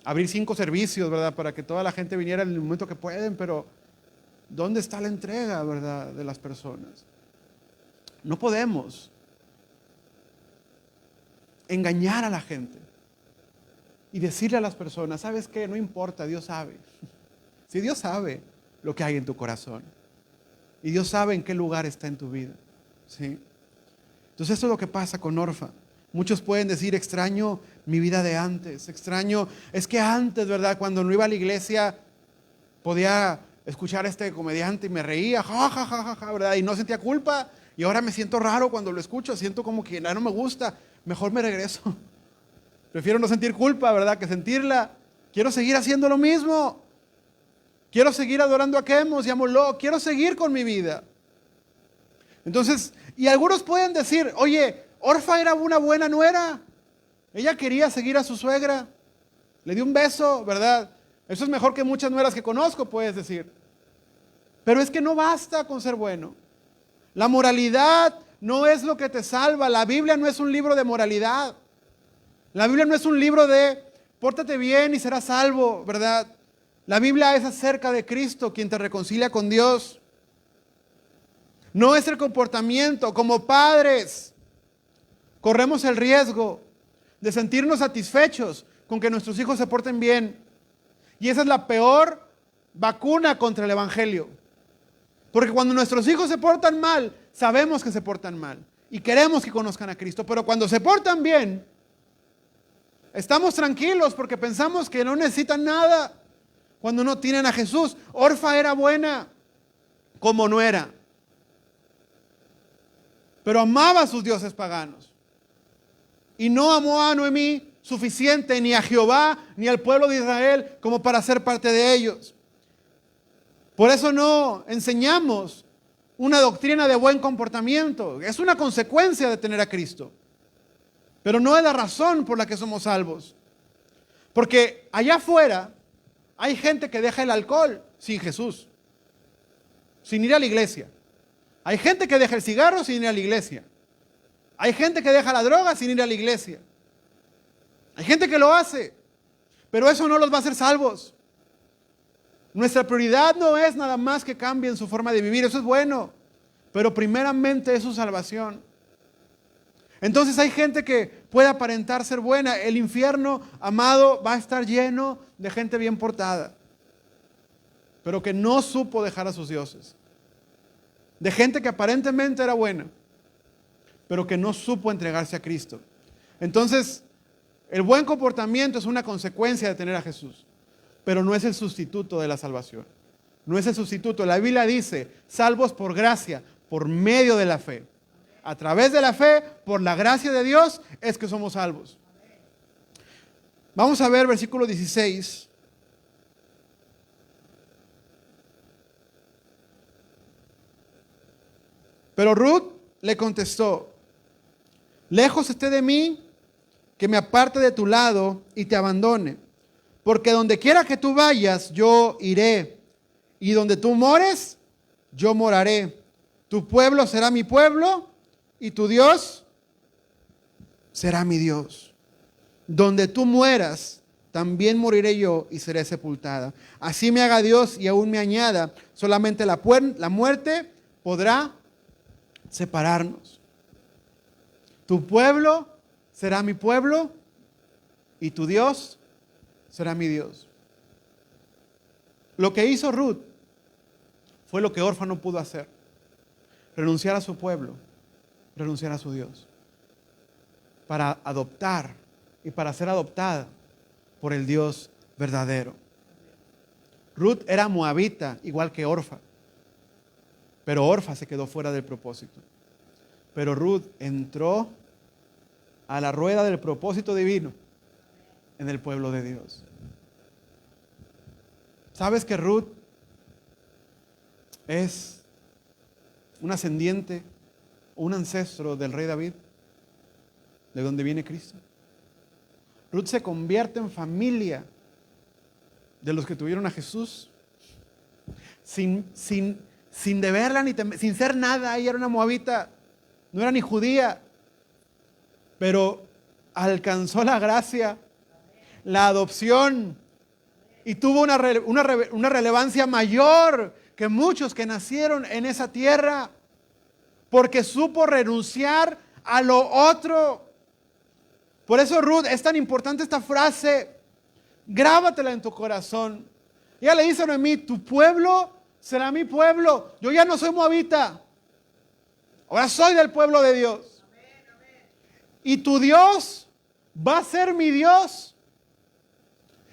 abrir 5 servicios, ¿verdad? Para que toda la gente viniera en el momento que pueden, pero ¿dónde está la entrega, ¿verdad? De las personas. No podemos engañar a la gente y decirle a las personas, ¿sabes qué? No importa, Dios sabe. Si Dios sabe lo que hay en tu corazón y Dios sabe en qué lugar está en tu vida, ¿sí? Entonces esto es lo que pasa con Orfa. Muchos pueden decir, extraño mi vida de antes, extraño, es que antes, ¿verdad? Cuando no iba a la iglesia podía escuchar a este comediante y me reía, ja, ja, ja, ja, ja, ¿verdad? Y no sentía culpa y ahora me siento raro cuando lo escucho, siento como que no me gusta, mejor me regreso. Prefiero no sentir culpa, ¿verdad? Que sentirla. Quiero seguir haciendo lo mismo. Quiero seguir adorando a Quemos y a Moloc. Quiero seguir con mi vida. Entonces, y algunos pueden decir, oye, Orfa era una buena nuera. Ella quería seguir a su suegra. Le dio un beso, ¿verdad? Eso es mejor que muchas nueras que conozco, puedes decir. Pero es que no basta con ser bueno. La moralidad no es lo que te salva. La Biblia no es un libro de moralidad. La Biblia no es un libro de pórtate bien y serás salvo, ¿verdad? La Biblia es acerca de Cristo, quien te reconcilia con Dios. No es el comportamiento. Como padres, corremos el riesgo de sentirnos satisfechos con que nuestros hijos se porten bien. Y esa es la peor vacuna contra el Evangelio. Porque cuando nuestros hijos se portan mal, sabemos que se portan mal. Y queremos que conozcan a Cristo. Pero cuando se portan bien, estamos tranquilos porque pensamos que no necesitan nada. Cuando no tienen a Jesús. Orfa era buena, como no era. Pero amaba a sus dioses paganos. Y no amó a Noemí suficiente, ni a Jehová, ni al pueblo de Israel, como para ser parte de ellos. Por eso no enseñamos una doctrina de buen comportamiento. Es una consecuencia de tener a Cristo. Pero no es la razón por la que somos salvos. Porque allá afuera hay gente que deja el alcohol sin Jesús, sin ir a la iglesia. Hay gente que deja el cigarro sin ir a la iglesia. Hay gente que deja la droga sin ir a la iglesia. Hay gente que lo hace, pero eso no los va a hacer salvos. Nuestra prioridad no es nada más que cambien su forma de vivir, eso es bueno, pero primeramente es su salvación. Entonces hay gente que puede aparentar ser buena. El infierno, amado, va a estar lleno de gente bien portada, pero que no supo dejar a sus dioses. De gente que aparentemente era buena, pero que no supo entregarse a Cristo. Entonces, el buen comportamiento es una consecuencia de tener a Jesús, pero no es el sustituto de la salvación. No es el sustituto. La Biblia dice, salvos por gracia, por medio de la fe. A través de la fe, por la gracia de Dios, es que somos salvos. Vamos a ver versículo 16. Pero Ruth le contestó, lejos esté de mí que me aparte de tu lado y te abandone, porque donde quiera que tú vayas, yo iré, y donde tú mores, yo moraré. Tu pueblo será mi pueblo, y tu Dios será mi Dios. Donde tú mueras, también moriré yo y seré sepultada. Así me haga Dios y aún me añada, solamente la muerte podrá separarnos. Tu pueblo será mi pueblo y tu Dios será mi Dios. Lo que hizo Ruth fue lo que Orfa no pudo hacer. Renunciar a su pueblo, renunciar a su Dios, para adoptar y para ser adoptada por el Dios verdadero. Ruth era moabita, igual que Orfa, pero Orfa se quedó fuera del propósito. Pero Ruth entró a la rueda del propósito divino en el pueblo de Dios. ¿Sabes que Ruth es un ascendiente, un ancestro del rey David, de donde viene Cristo? Ruth se convierte en familia de los que tuvieron a Jesús sin deberla sin ser nada. Ella era una moabita, no era ni judía, pero alcanzó la gracia, la adopción, y tuvo una relevancia mayor que muchos que nacieron en esa tierra, porque supo renunciar a lo otro. Por eso, Ruth, es tan importante esta frase, grábatela en tu corazón. Ella le dice a Noemí, tu pueblo será mi pueblo. Yo ya no soy moabita, ahora soy del pueblo de Dios. Y tu Dios va a ser mi Dios.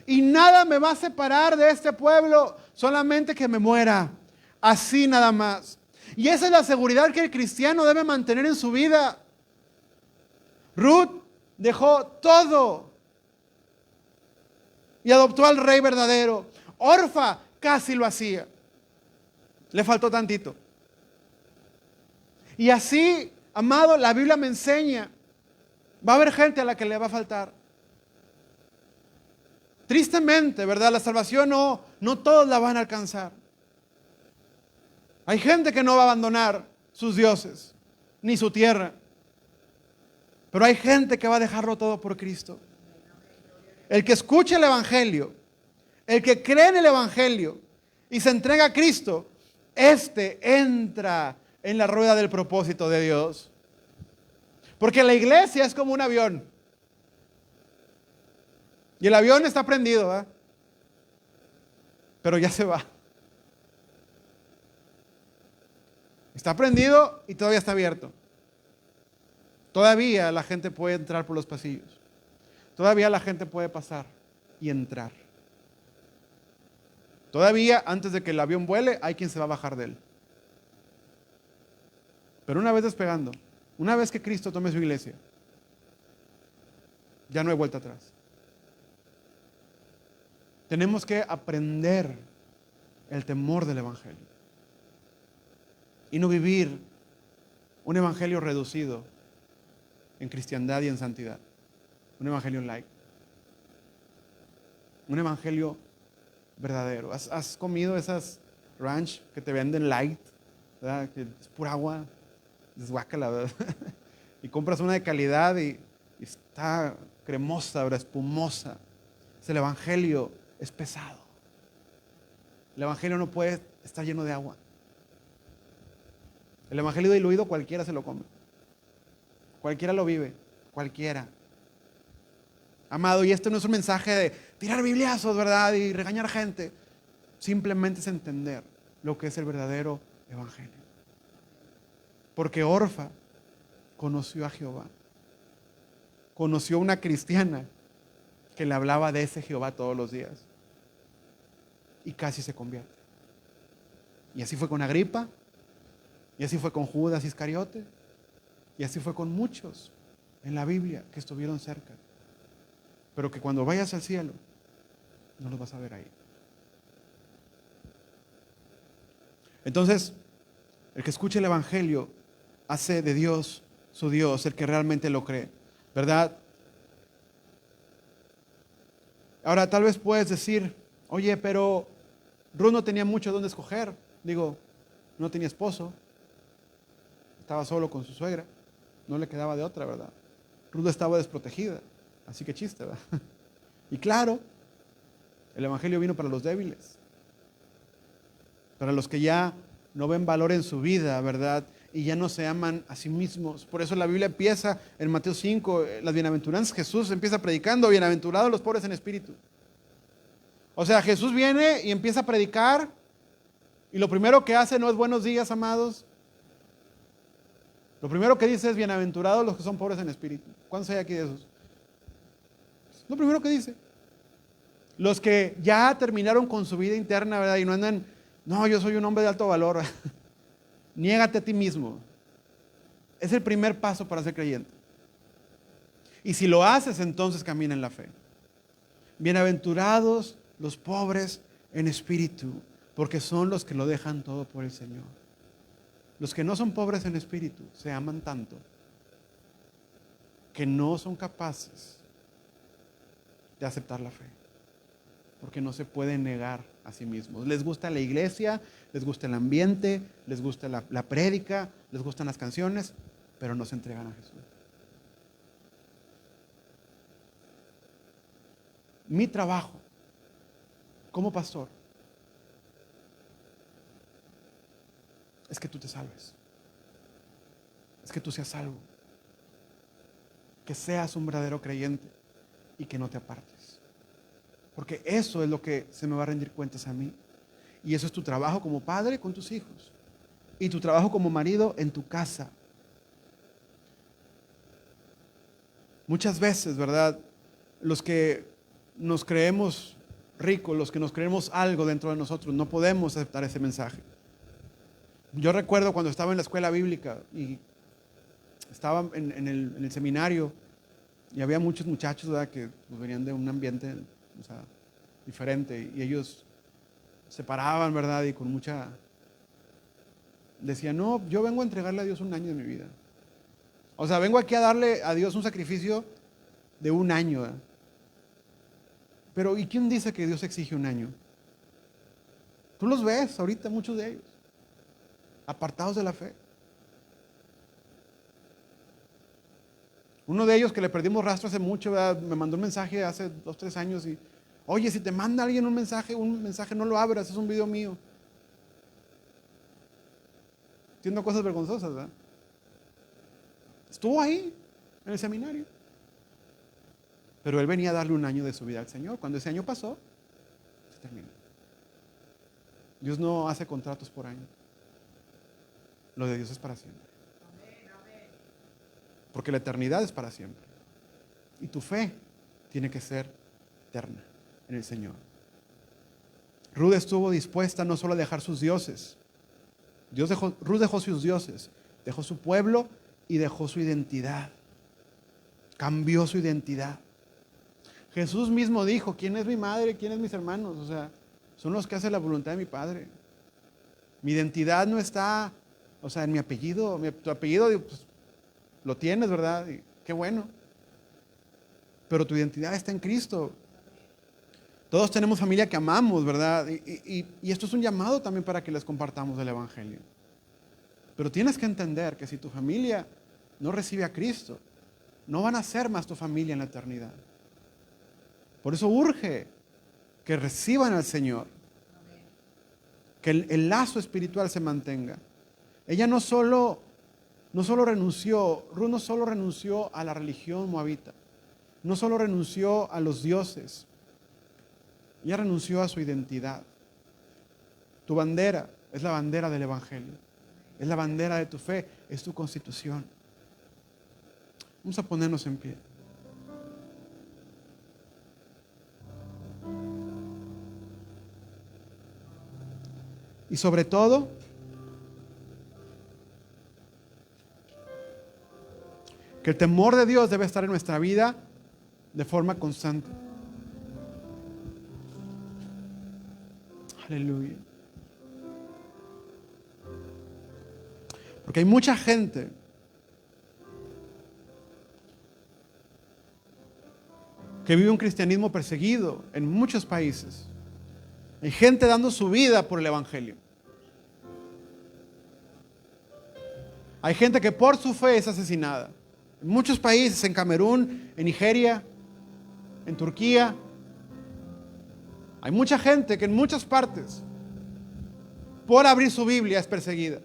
Y nada me va a separar de este pueblo, solamente que me muera. Así nada más. Y esa es la seguridad que el cristiano debe mantener en su vida. Ruth dejó todo y adoptó al rey verdadero. Orfa casi lo hacía. Le faltó tantito. Y así, amado, la Biblia me enseña, va a haber gente a la que le va a faltar. Tristemente, ¿verdad? La salvación no todos la van a alcanzar. Hay gente que no va a abandonar sus dioses, ni su tierra. Pero hay gente que va a dejarlo todo por Cristo. El que escucha el Evangelio, el que cree en el Evangelio y se entrega a Cristo, entra en la rueda del propósito de Dios. Porque la iglesia es como un avión. Y el avión está prendido, ¿verdad? Pero ya se va. Está prendido y todavía está abierto. Todavía la gente puede entrar por los pasillos. Todavía la gente puede pasar y entrar. Todavía, antes de que el avión vuele, hay quien se va a bajar de él. Pero una vez despegando, una vez que Cristo tome su iglesia, ya no hay vuelta atrás. Tenemos que aprender el temor del Evangelio y no vivir un Evangelio reducido en cristiandad y en santidad. Un Evangelio light. Un Evangelio verdadero. ¿Has comido esas ranch que te venden light? ¿Verdad? Que es pura agua. Es guácala, ¿verdad? Y compras una de calidad y está cremosa, ¿verdad? Espumosa. El Evangelio es pesado. El Evangelio no puede estar lleno de agua. El Evangelio diluido cualquiera se lo come. Cualquiera lo vive. Cualquiera. Amado, y este no es un mensaje de tirar bibliazos, ¿verdad? Y regañar gente. Simplemente es entender lo que es el verdadero Evangelio. Porque Orfa conoció a Jehová. Conoció a una cristiana que le hablaba de ese Jehová todos los días. Y casi se convierte. Y así fue con Agripa. Y así fue con Judas Iscariote. Y así fue con muchos en la Biblia que estuvieron cerca. Pero que cuando vayas al cielo, no los vas a ver ahí. Entonces, el que escuche el Evangelio hace de Dios su Dios, el que realmente lo cree, ¿verdad? Ahora, tal vez puedes decir, oye, pero Ruth no tenía mucho donde escoger. Digo, no tenía esposo, estaba solo con su suegra, no le quedaba de otra, ¿verdad? Ruth estaba desprotegida, así que chiste, ¿verdad? Y claro, el Evangelio vino para los débiles, para los que ya no ven valor en su vida, ¿verdad? Y ya no se aman a sí mismos. Por eso la Biblia empieza en Mateo 5, las bienaventuranzas. Jesús empieza predicando, bienaventurados los pobres en espíritu. O sea, Jesús viene y empieza a predicar y lo primero que hace no es buenos días, amados. Lo primero que dice es bienaventurados los que son pobres en espíritu. ¿Cuántos hay aquí de esos? Lo primero que dice. Los que ya terminaron con su vida interna, ¿verdad? Y no andan, no, yo soy un hombre de alto valor. Niégate a ti mismo. Es el primer paso para ser creyente. Y si lo haces, entonces camina en la fe. Bienaventurados los pobres en espíritu, porque son los que lo dejan todo por el Señor. Los que no son pobres en espíritu se aman tanto que no son capaces de aceptar la fe, porque no se pueden negar a sí mismos. Les gusta la iglesia, les gusta el ambiente, les gusta la prédica, les gustan las canciones, pero no se entregan a Jesús. Mi trabajo como pastor es que tú te salves, es que tú seas salvo, que seas un verdadero creyente y que no te apartes. Porque eso es lo que se me va a rendir cuentas a mí. Y eso es tu trabajo como padre con tus hijos. Y tu trabajo como marido en tu casa. Muchas veces, ¿verdad? Los que nos creemos ricos, los que nos creemos algo dentro de nosotros, no podemos aceptar ese mensaje. Yo recuerdo cuando estaba en la escuela bíblica y estaba en el seminario y había muchos muchachos, ¿verdad? Que pues, venían de un ambiente, o sea, diferente, y ellos se paraban, ¿verdad? Y con mucha... Decían, no, yo vengo a entregarle a Dios un año de mi vida. O sea, vengo aquí a darle a Dios un sacrificio de un año, ¿verdad? Pero ¿y quién dice que Dios exige un año? Tú los ves ahorita, muchos de ellos, apartados de la fe. Uno de ellos que le perdimos rastro hace mucho, ¿verdad? Me mandó un mensaje hace 2, 3 años y, oye, si te manda alguien un mensaje no lo abras, es un video mío. Haciendo cosas vergonzosas, ¿verdad? Estuvo ahí, en el seminario. Pero él venía a darle un año de su vida al Señor. Cuando ese año pasó, se terminó. Dios no hace contratos por año. Lo de Dios es para siempre. Porque la eternidad es para siempre. Y tu fe tiene que ser eterna en el Señor. Ruth estuvo dispuesta no solo a dejar sus dioses. Ruth dejó sus dioses, dejó su pueblo y dejó su identidad. Cambió su identidad. Jesús mismo dijo, ¿quién es mi madre? ¿Quién es mis hermanos? O sea, son los que hacen la voluntad de mi Padre. Mi identidad no está, en mi apellido. Tu apellido, pues, lo tienes, ¿verdad? Y qué bueno. Pero tu identidad está en Cristo. Todos tenemos familia que amamos, ¿verdad? Y esto es un llamado también para que les compartamos el Evangelio. Pero tienes que entender que si tu familia no recibe a Cristo, no van a ser más tu familia en la eternidad. Por eso urge que reciban al Señor, que el lazo espiritual se mantenga. Ella Ruth no solo renunció a la religión moabita, no solo renunció a los dioses, ella renunció a su identidad. Tu bandera es la bandera del Evangelio, es la bandera de tu fe, es tu constitución. Vamos a ponernos en pie. Y sobre todo, que el temor de Dios debe estar en nuestra vida de forma constante. Aleluya. Porque hay mucha gente que vive un cristianismo perseguido en muchos países. Hay gente dando su vida por el Evangelio. Hay gente que por su fe es asesinada. En muchos países, en Camerún, en Nigeria, en Turquía. Hay mucha gente que en muchas partes, por abrir su Biblia, es perseguida.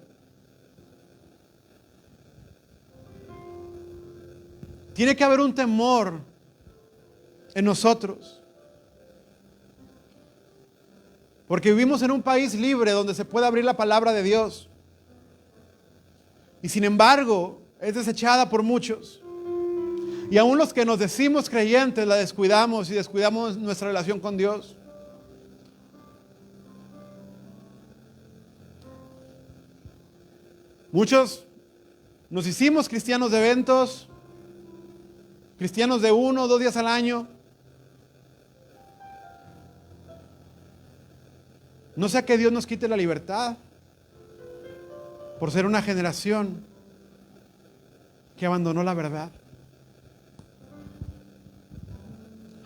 Tiene que haber un temor en nosotros. Porque vivimos en un país libre donde se puede abrir la palabra de Dios. Y sin embargo, es desechada por muchos. Y aún los que nos decimos creyentes la descuidamos y descuidamos nuestra relación con Dios. Muchos nos hicimos cristianos de eventos, cristianos de 1 o 2 días al año. No sea que Dios nos quite la libertad por ser una generación que abandonó la verdad.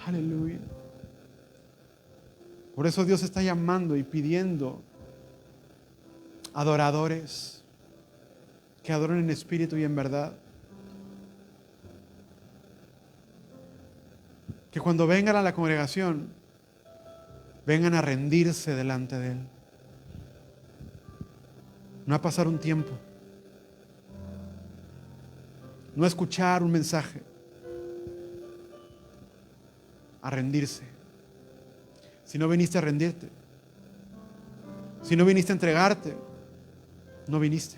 Aleluya. Por eso Dios está llamando y pidiendo adoradores que adoren en espíritu y en verdad. Que cuando vengan a la congregación, vengan a rendirse delante de Él. No a pasar un tiempo. No a escuchar un mensaje. A rendirse. Si no viniste a rendirte, si no viniste a entregarte, no viniste.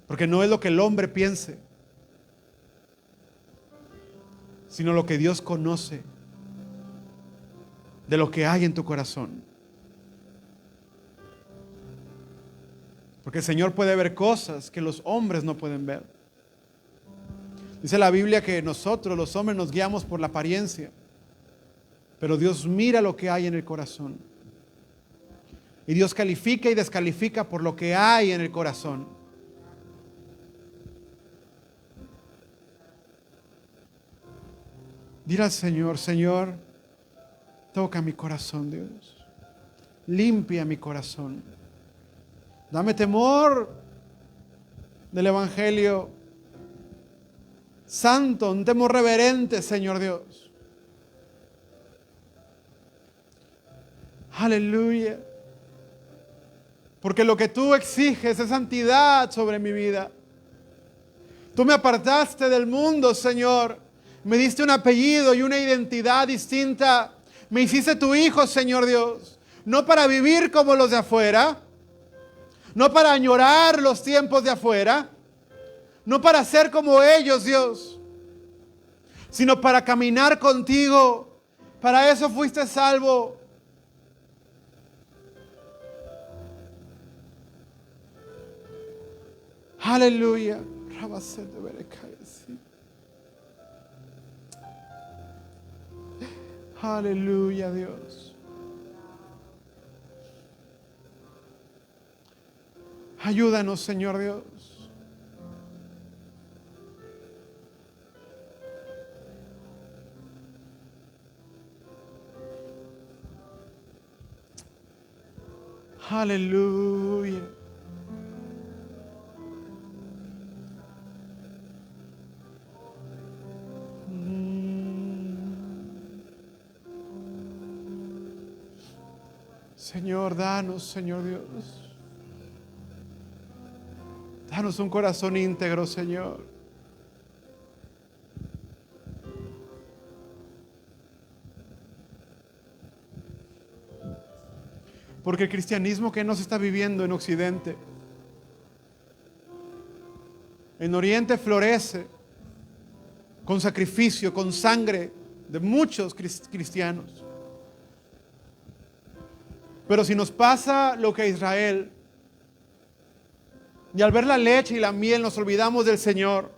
Porque no es lo que el hombre piense, sino lo que Dios conoce de lo que hay en tu corazón. Porque el Señor puede ver cosas que los hombres no pueden ver. Dice la Biblia que nosotros, los hombres, nos guiamos por la apariencia, pero Dios mira lo que hay en el corazón. Y Dios califica y descalifica por lo que hay en el corazón. Dile al Señor, Señor, toca mi corazón, Dios. Limpia mi corazón. Dame temor del Evangelio santo, un temor reverente, Señor Dios. Aleluya. Porque lo que tú exiges es santidad sobre mi vida. Tú me apartaste del mundo, Señor. Me diste un apellido y una identidad distinta. Me hiciste tu hijo, Señor Dios. No para vivir como los de afuera. No para añorar los tiempos de afuera. No para ser como ellos, Dios. Sino para caminar contigo. Para eso fuiste salvo. Aleluya. Aleluya, Dios. Ayúdanos, Señor Dios. Aleluya. Señor, danos, Señor Dios. Danos un corazón íntegro, Señor. Porque el cristianismo que no se está viviendo en Occidente, en Oriente florece con sacrificio, con sangre de muchos cristianos. Pero si nos pasa lo que a Israel, y al ver la leche y la miel nos olvidamos del Señor,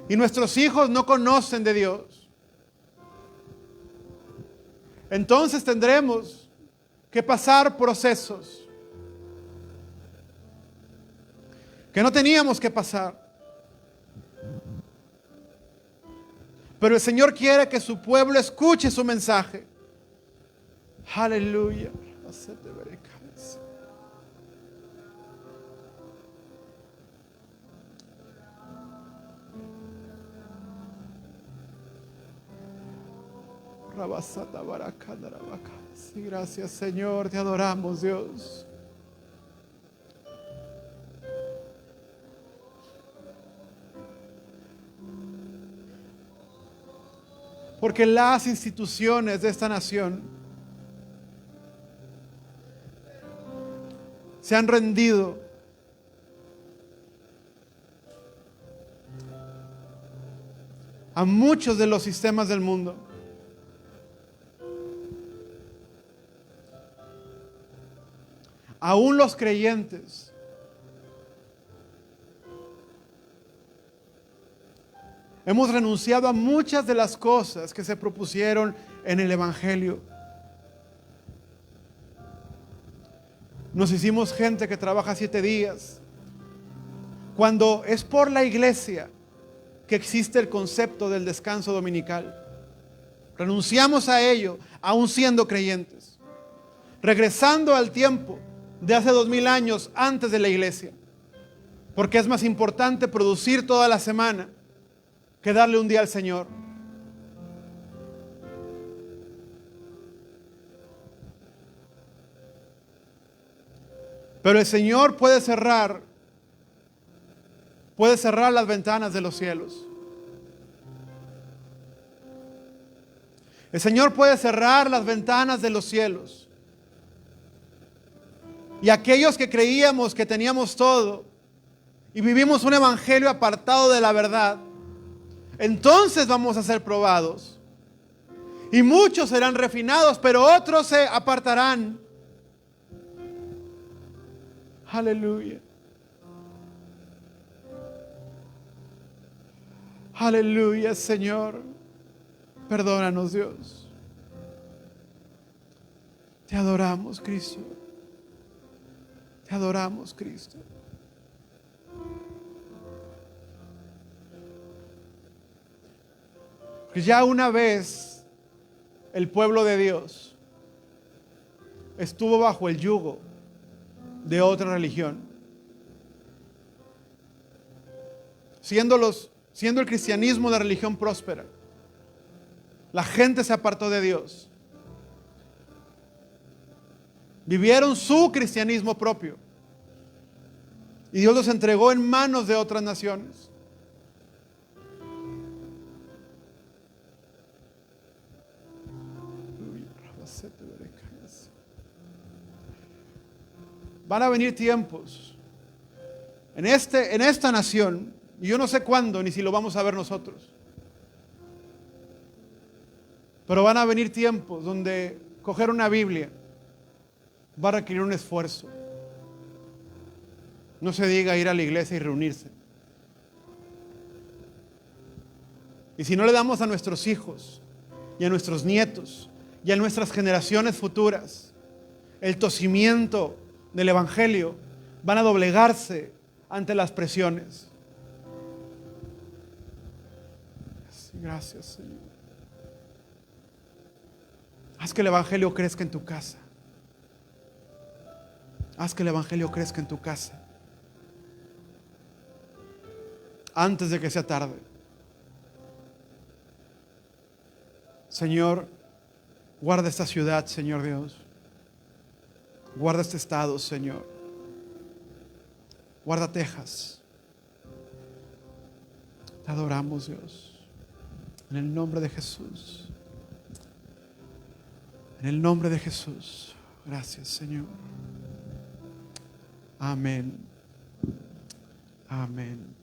y nuestros hijos no conocen de Dios, entonces tendremos que pasar procesos que no teníamos que pasar. Pero el Señor quiere que su pueblo escuche su mensaje. Aleluya. Sí, gracias, Señor, te adoramos, Dios. Porque las instituciones de esta nación se han rendido a muchos de los sistemas del mundo. Aún los creyentes hemos renunciado a muchas de las cosas que se propusieron en el Evangelio. Nos hicimos gente que trabaja 7 días, cuando es por la iglesia que existe el concepto del descanso dominical. Renunciamos a ello, aún siendo creyentes, regresando al tiempo de hace 2000 años antes de la iglesia, porque es más importante producir toda la semana que darle un día al Señor. Pero el Señor puede cerrar las ventanas de los cielos. El Señor puede cerrar las ventanas de los cielos. Y aquellos que creíamos que teníamos todo y vivimos un evangelio apartado de la verdad, entonces vamos a ser probados. Y muchos serán refinados, pero otros se apartarán. Aleluya. Aleluya, Señor. Perdónanos, Dios. Te adoramos, Cristo. Te adoramos, Cristo. Porque ya una vez el pueblo de Dios estuvo bajo el yugo de otra religión. siendo el cristianismo la religión próspera, la gente se apartó de Dios. Vivieron su cristianismo propio. Y Dios los entregó en manos de otras naciones. Van a venir tiempos en esta nación, y yo no sé cuándo ni si lo vamos a ver nosotros, pero van a venir tiempos donde coger una Biblia va a requerir un esfuerzo. No se diga ir a la iglesia y reunirse. Y si no le damos a nuestros hijos y a nuestros nietos y a nuestras generaciones futuras el tocimiento del Evangelio, van a doblegarse ante las presiones. Gracias, Señor. Haz que el Evangelio crezca en tu casa. Haz que el Evangelio crezca en tu casa antes de que sea tarde. Señor, guarda esta ciudad, Señor Dios. Guarda este estado, Señor. Guarda Texas. Te adoramos, Dios. En el nombre de Jesús. En el nombre de Jesús. Gracias, Señor. Amén. Amén.